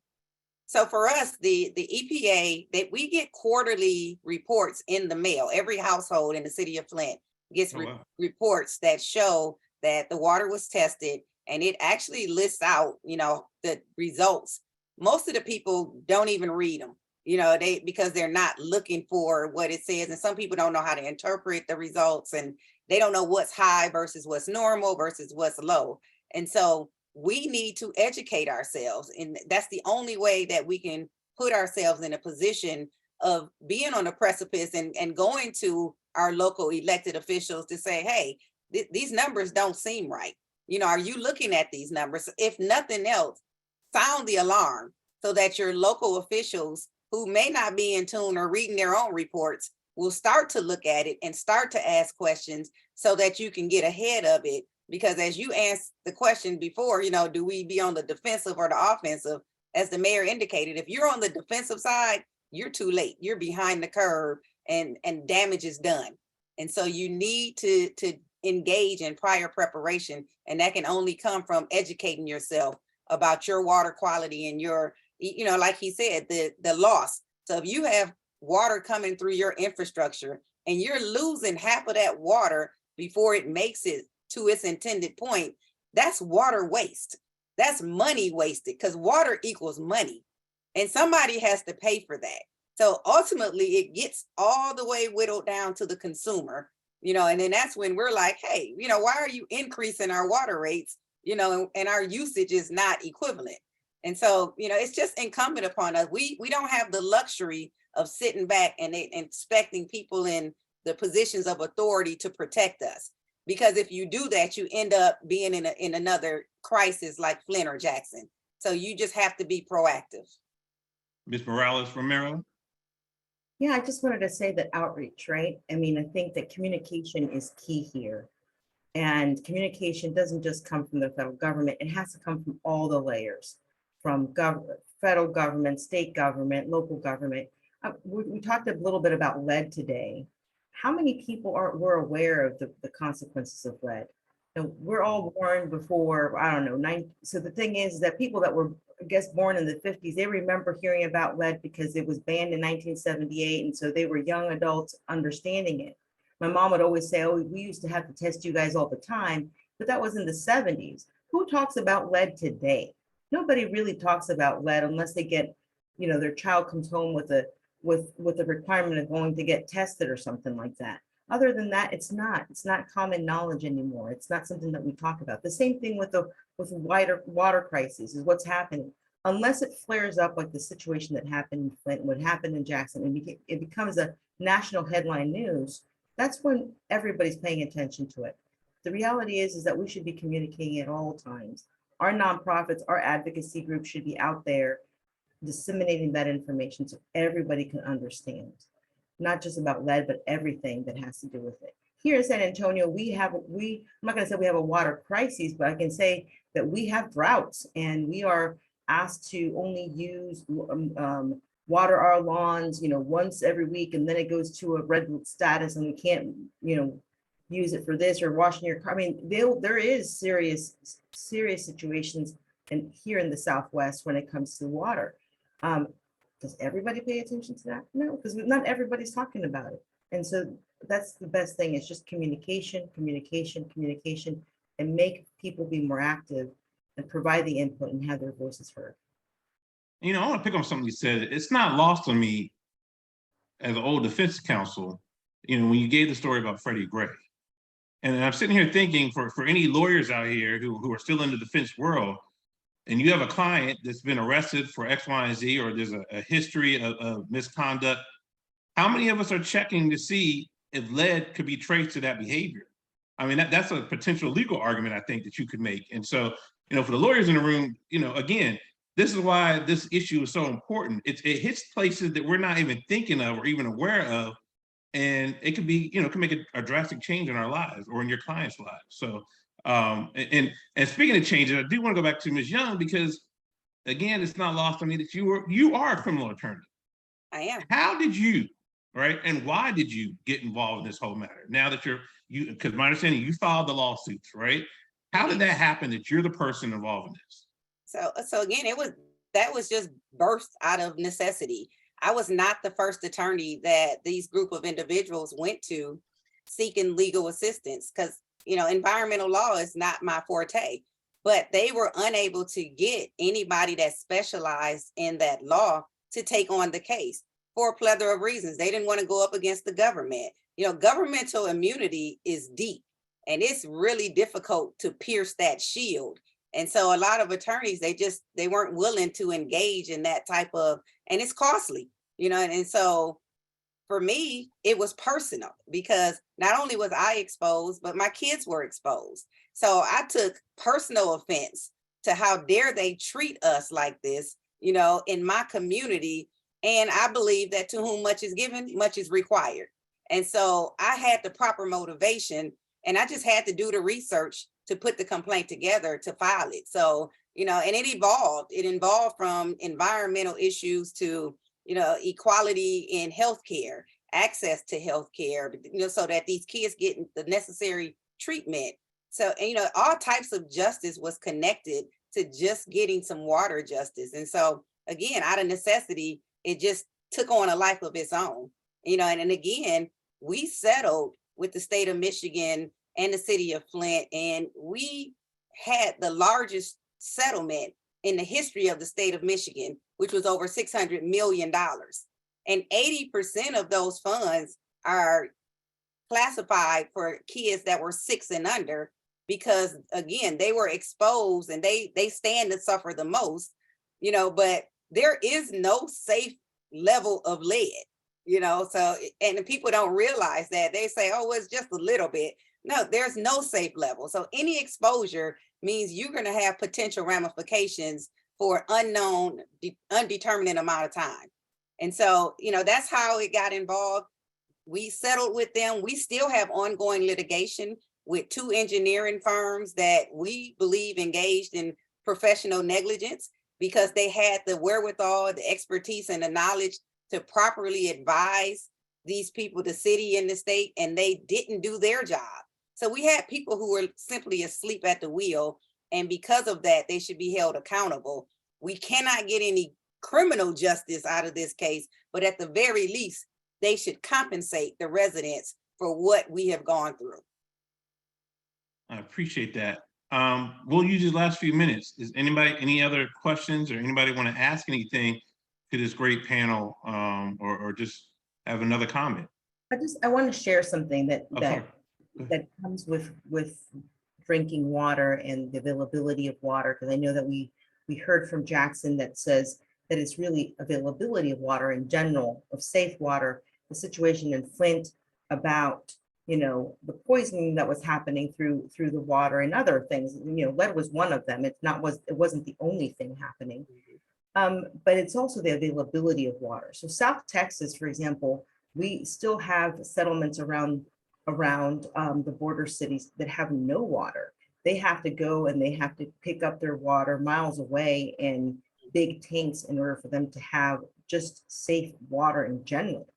So for us, the EPA, that we get quarterly reports in the mail. Every household in the city of Flint gets reports that show that the water was tested, and it actually lists out, you know, the results. Most of the people don't even read them, you know, because they're not looking for what it says. And some people don't know how to interpret the results, and they don't know what's high versus what's normal versus what's low. And so we need to educate ourselves. And that's the only way that we can put ourselves in a position of being on the precipice and going to our local elected officials to say, hey, these numbers don't seem right. You know, are you looking at these numbers? If nothing else, sound the alarm so that your local officials who may not be in tune or reading their own reports will start to look at it and start to ask questions so that you can get ahead of it. Because as you asked the question before, you know, do we be on the defensive or the offensive? As the mayor indicated, if you're on the defensive side, you're too late. You're behind the curve and damage is done. And so you need to engage in prior preparation. And that can only come from educating yourself about your water quality and your, you know, like he said, the loss. So if you have water coming through your infrastructure and you're losing half of that water before it makes it to its intended point, that's water waste. That's money wasted, because water equals money. And somebody has to pay for that. So ultimately it gets all the way whittled down to the consumer, you know, and then that's when we're like, hey, you know, why are you increasing our water rates, you know, and our usage is not equivalent. And so, you know, it's just incumbent upon us. We don't have the luxury of sitting back and expecting people in the positions of authority to protect us. Because if you do that, you end up being in another crisis like Flint or Jackson. So you just have to be proactive. Ms. Morales from Maryland. Yeah, I just wanted to say that outreach, right? I mean, I think that communication is key here. And communication doesn't just come from the federal government. It has to come from all the layers, from federal government, state government, local government. We talked a little bit about lead today. How many people were aware of the consequences of lead? And we're all born before, I don't know, so the thing is that people that were, I guess, born in the 50s, they remember hearing about lead because it was banned in 1978. And so they were young adults understanding it. My mom would always say, oh, we used to have to test you guys all the time, but that was in the 70s. Who talks about lead today? Nobody really talks about lead unless they get, you know, their child comes home with the requirement of going to get tested or something like that. Other than that, it's not common knowledge anymore. It's not something that we talk about. The same thing with wider water crises is what's happening. Unless it flares up like the situation that happened in Flint, what happened in Jackson, and it becomes a national headline news, that's when everybody's paying attention to it. The reality is that we should be communicating at all times. Our nonprofits, our advocacy groups should be out there disseminating that information so everybody can understand, not just about lead, but everything that has to do with it. Here in San Antonio, I'm not going to say we have a water crisis, but I can say that we have droughts, and we are asked to only use water our lawns, you know, once every week, and then it goes to a red status, and we can't, you know, use it for this or washing your car. I mean, there is serious situations here in the Southwest when it comes to water. Does everybody pay attention to that? No, because not everybody's talking about it. And so that's the best thing. It's just communication, and make people be more active and provide the input and have their voices heard. You know, I want to pick on something you said. It's not lost on me as an old defense counsel, you know, when you gave the story about Freddie Gray. And I'm sitting here thinking for any lawyers out here who are still in the defense world, and you have a client that's been arrested for X, Y, and Z, or there's a history of misconduct, how many of us are checking to see if lead could be traced to that behavior? I mean, that's a potential legal argument, I think, that you could make. And so, for the lawyers in the room, again, this is why this issue is so important. It hits places that we're not even thinking of or even aware of. And it could be, can make a drastic change in our lives or in your clients' lives. So, and speaking of changes, I do want to go back to Ms. Young, because again, it's not lost on me that you are a criminal attorney. I am. How did you, right? And why did you get involved in this whole matter? Now that because my understanding, you filed the lawsuits, right? How did that happen that you're the person involved in this? So again, that was just birthed out of necessity. I was not the first attorney that these group of individuals went to seeking legal assistance, because, environmental law is not my forte, but they were unable to get anybody that specialized in that law to take on the case for a plethora of reasons. They didn't want to go up against the government. Governmental immunity is deep, and it's really difficult to pierce that shield. And so a lot of attorneys, they weren't willing to engage in that type of, and it's costly, and so for me, it was personal, because not only was I exposed, but my kids were exposed. So I took personal offense to how dare they treat us like this, in my community. And I believe that to whom much is given, much is required. And so I had the proper motivation, and I just had to do the research to put the complaint together to file it. So, and it involved from environmental issues to, equality in healthcare, access to healthcare, so that these kids get the necessary treatment. So, all types of justice was connected to just getting some water justice. And so again, out of necessity, it just took on a life of its own, and again, we settled with the state of Michigan and the city of Flint, and we had the largest settlement in the history of the state of Michigan, which was over $600 million. And 80% of those funds are classified for kids that were 6 and under, because again, they were exposed and they stand to suffer the most, but there is no safe level of lead, so, and people don't realize that. They say, oh, it's just a little bit. No, there's no safe level. So any exposure means you're going to have potential ramifications for unknown, undetermined amount of time. And so, that's how it got involved. We settled with them. We still have ongoing litigation with 2 engineering firms that we believe engaged in professional negligence, because they had the wherewithal, the expertise, and the knowledge to properly advise these people, the city and the state, and they didn't do their job. So we had people who were simply asleep at the wheel, and because of that, they should be held accountable. We cannot get any criminal justice out of this case, but at the very least, they should compensate the residents for what we have gone through. I appreciate that. We'll use these last few minutes. Is any other questions, or anybody want to ask anything to this great panel, or just have another comment? I want to share something that comes with drinking water and the availability of water, because I know that we heard from Jackson that says that it's really availability of water in general, of safe water. The situation in Flint about the poisoning that was happening through the water and other things. Lead was one of them. It wasn't the only thing happening. But it's also the availability of water. So South Texas, for example, we still have settlements around the border cities that have no water. They have to go and they have to pick up their water miles away in big tanks in order for them to have just safe water in general.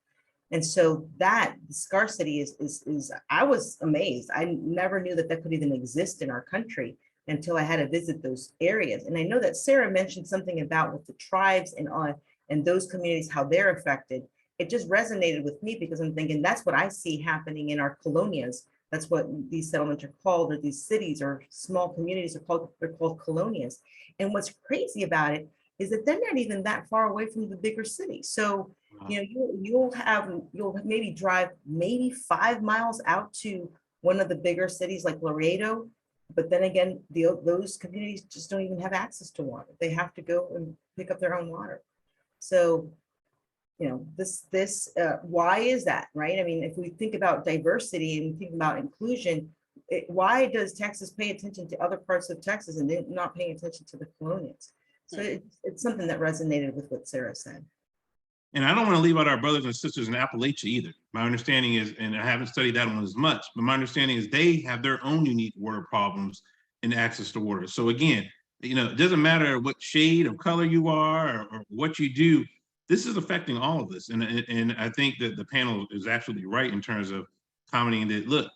And so that scarcity is I was amazed. I never knew that could even exist in our country until I had to visit those areas. And I know that Sarah mentioned something about with the tribes and those communities, how they're affected. It just resonated with me, because I'm thinking that's what I see happening in our colonias. That's what these settlements are called, or these cities or small communities are called. They're called colonias. And what's crazy about it is that they're not even that far away from the bigger cities. So you'll maybe drive 5 miles out to one of the bigger cities like Laredo. But then again, those communities just don't even have access to water. They have to go and pick up their own water. So, you know, why is that, right? I mean, if we think about diversity and we think about inclusion, why does Texas pay attention to other parts of Texas and they're not paying attention to the colonials? So it's something that resonated with what Sarah said. And I don't want to leave out our brothers and sisters in Appalachia either. My understanding is, and I haven't studied that one as much, but my understanding is they have their own unique water problems and access to water. So again, you know, it doesn't matter what shade of color you are or what you do, this is affecting all of us. And I think that the panel is absolutely right in terms of commenting that, look,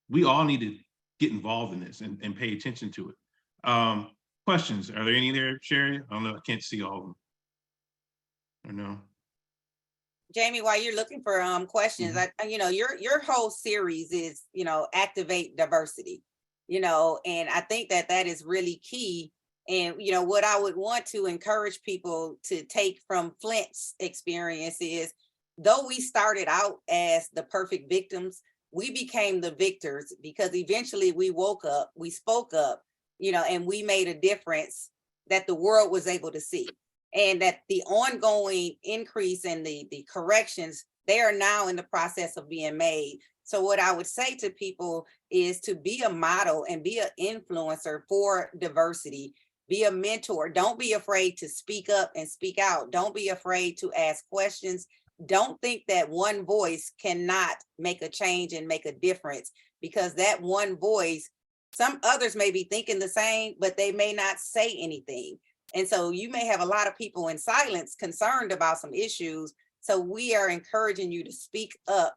we all need to get involved in this and pay attention to it. Questions, are there any there, Sherry? I don't know, I can't see all of them. Or no? Jamie, while you're looking for questions, you know, your whole series is, you know, activate diversity, you know, and I think that is really key. And, you know, what I would want to encourage people to take from Flint's experience is, though we started out as the perfect victims, we became the victors because eventually we woke up, we spoke up, you know, and we made a difference that the world was able to see. And that the ongoing increase in the corrections, they are now in the process of being made. So what I would say to people is to be a model and be an influencer for diversity, be a mentor. Don't be afraid to speak up and speak out. Don't be afraid to ask questions. Don't think that one voice cannot make a change and make a difference, because that one voice, some others may be thinking the same, but they may not say anything. And so you may have a lot of people in silence concerned about some issues. So we are encouraging you to speak up.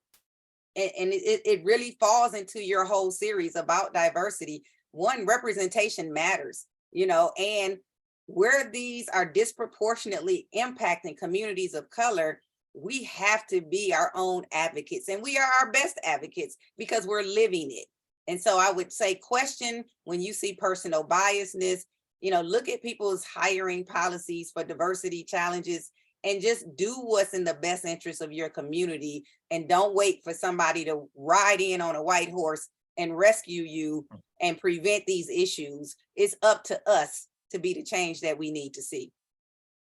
And it really falls into your whole series about diversity. One, representation matters, you know, and where these are disproportionately impacting communities of color, we have to be our own advocates, and we are our best advocates because we're living it. And so I would say question when you see personal biasness, you know, look at people's hiring policies for diversity challenges and just do what's in the best interest of your community. And don't wait for somebody to ride in on a white horse and rescue you and prevent these issues. It's up to us to be the change that we need to see.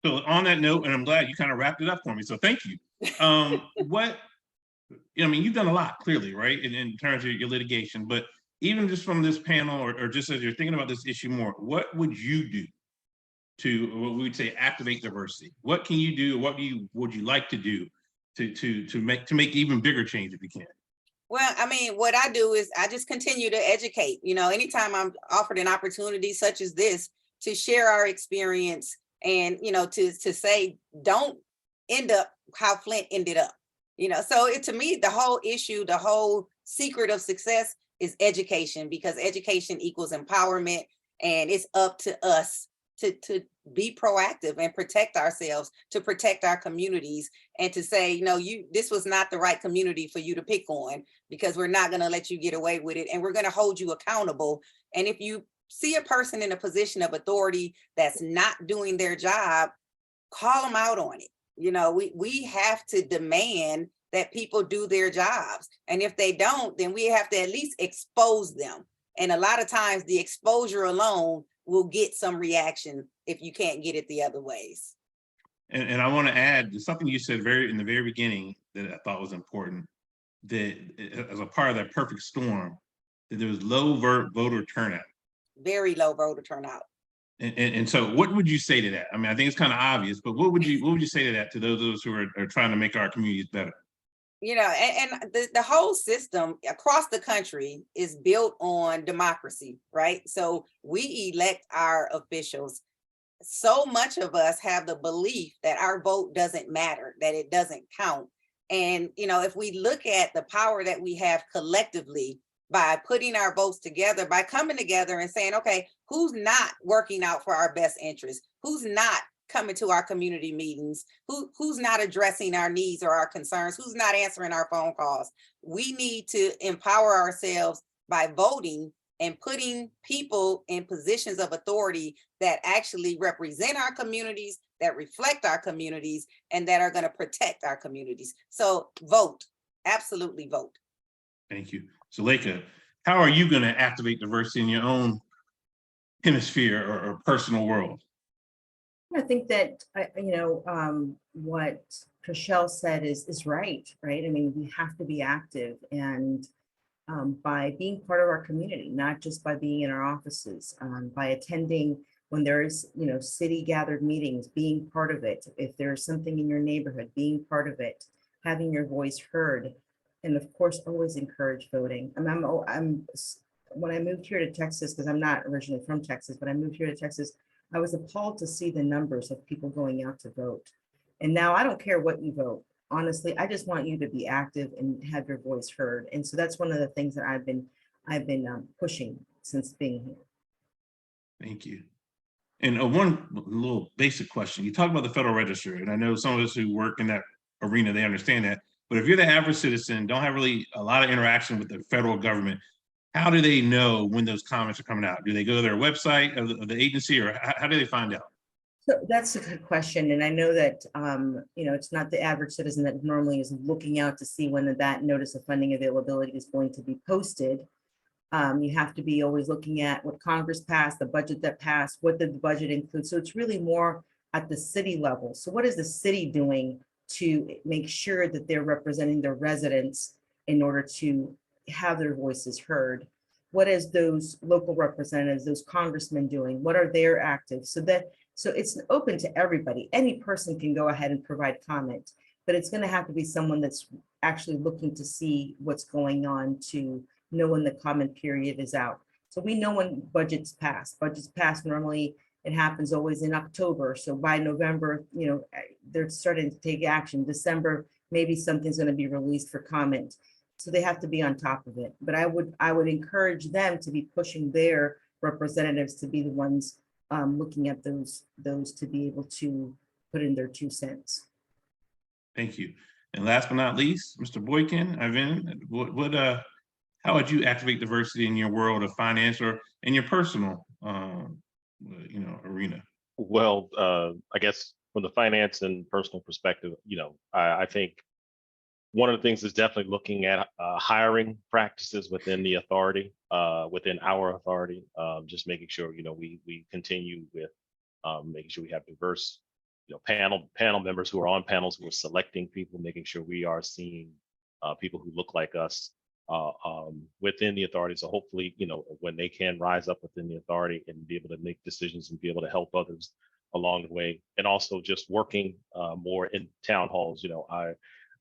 So on that note, and I'm glad you kind of wrapped it up for me, so thank you. I mean, you've done a lot, clearly, right, in terms of your litigation, but even just from this panel, or just as you're thinking about this issue more, what would you do to, what we would say, activate diversity? What can you do? What would you like to do to make even bigger change if you can? Well, I mean, what I do is I just continue to educate. You know, anytime I'm offered an opportunity such as this to share our experience and, you know, to say, don't end up how Flint ended up. You know, so to me, the whole issue, the whole secret of success is education, because education equals empowerment, and it's up to us to be proactive and protect ourselves, to protect our communities, and to say, you know, this was not the right community for you to pick on, because we're not going to let you get away with it, and we're going to hold you accountable. And if you see a person in a position of authority that's not doing their job, call them out on it. You know, we have to demand that people do their jobs. And if they don't, then we have to at least expose them. And a lot of times the exposure alone will get some reaction if you can't get it the other ways. And I want to add something you said in the very beginning that I thought was important, that as a part of that perfect storm, that there was low voter turnout. Very low voter turnout. And so what would you say to that? I mean, I think it's kind of obvious, but what would you say to that, to those of us who are trying to make our communities better? You know, and the whole system across the country is built on democracy, right? So we elect our officials. So much of us have the belief that our vote doesn't matter, that it doesn't count. And, you know, if we look at the power that we have collectively by putting our votes together, by coming together and saying, okay, who's not working out for our best interest? Who's not coming to our community meetings? Who's not addressing our needs or our concerns? Who's not answering our phone calls? We need to empower ourselves by voting and putting people in positions of authority that actually represent our communities, that reflect our communities, and that are going to protect our communities. So vote, absolutely vote. Thank you. Zuleika, how are you going to activate diversity in your own hemisphere or personal world? I think that, what Trishelle said is right? I mean, we have to be active, and by being part of our community, not just by being in our offices, by attending when there's, city gathered meetings, being part of it. If there's something in your neighborhood, being part of it, having your voice heard, and of course, always encourage voting. When I moved here to Texas, because I'm not originally from Texas, but I moved here to Texas, I was appalled to see the numbers of people going out to vote. And now I don't care what you vote. Honestly, I just want you to be active and have your voice heard. And so that's one of the things that I've been pushing since being here. Thank you. And one little basic question. You talk about the Federal Register, and I know some of us who work in that arena, they understand that. But if you're the average citizen, don't have really a lot of interaction with the federal government, how do they know when those comments are coming out? Do they go to their website of the agency, or how do they find out? So that's a good question. And I know that, it's not the average citizen that normally is looking out to see when that notice of funding availability is going to be posted. You have to be always looking at what Congress passed, the budget that passed, what did the budget include? So it's really more at the city level. So what is the city doing to make sure that they're representing their residents in order to have their voices heard? What is those local representatives, those congressmen doing? What are their active? So it's open to everybody. Any person can go ahead and provide comment, but it's going to have to be someone that's actually looking to see what's going on, to know when the comment period is out. So we know when budgets pass. Budgets pass normally, it happens always in October. So by November, they're starting to take action. December, maybe something's going to be released for comment. So they have to be on top of it. But I would encourage them to be pushing their representatives to be the ones looking at those to be able to put in their 2 cents. Thank you. And last but not least, Mr. Boykin, how would you activate diversity in your world of finance or in your personal, arena? Well, I guess from the finance and personal perspective, I think one of the things is definitely looking at hiring practices within the authority, within our authority, just making sure, we continue with making sure we have diverse, panel members who are on panels, who are selecting people, making sure we are seeing people who look like us within the authority. So hopefully, when they can rise up within the authority and be able to make decisions and be able to help others along the way, and also just working more in town halls.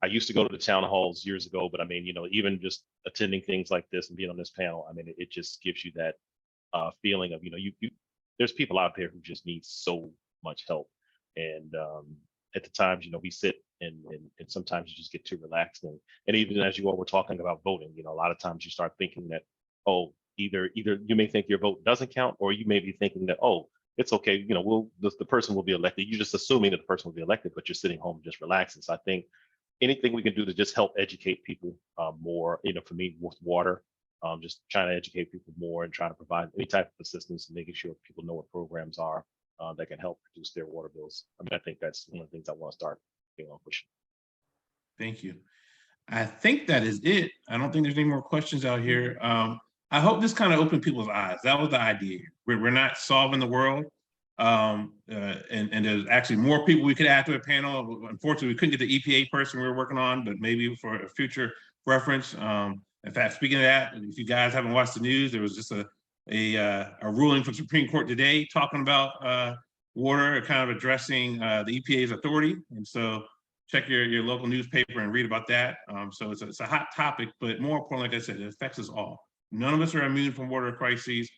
I used to go to the town halls years ago, but I mean, even just attending things like this and being on this panel, I mean, it just gives you that feeling of, there's people out there who just need so much help. And at the times, we sit and sometimes you just get too relaxed. And even as you all were talking about voting, a lot of times you start thinking that, oh, either you may think your vote doesn't count, or you may be thinking that, oh, it's okay, the person will be elected. You're just assuming that the person will be elected, but you're sitting home just relaxing. So I think anything we can do to just help educate people more, for me with water, just trying to educate people more and trying to provide any type of assistance and making sure people know what programs are that can help reduce their water bills. I mean, I think that's one of the things I want to start pushing. Thank you. I think that is it. I don't think there's any more questions out here. I hope this kind of opened people's eyes. That was the idea. We're not solving the world. And there's actually more people we could add to a panel. Unfortunately, we couldn't get the EPA person we were working on, but maybe for a future reference. In fact, speaking of that, if you guys haven't watched the news, there was just a ruling from the Supreme Court today talking about water, kind of addressing the EPA's authority. And so check your local newspaper and read about that. So it's a hot topic, but more importantly, like I said, it affects us all. None of us are immune from water crises.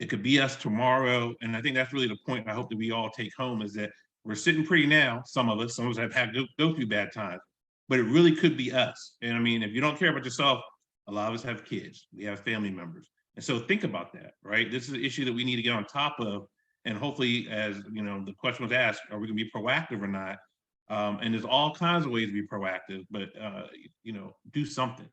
It could be us tomorrow. And I think that's really the point I hope that we all take home, is that we're sitting pretty now. Some of us have had go through bad times, but it really could be us. And I mean, if you don't care about yourself, a lot of us have kids, we have family members. And so think about that, right? This is an issue that we need to get on top of. And hopefully, as the question was asked, are we gonna be proactive or not? And there's all kinds of ways to be proactive, but do something.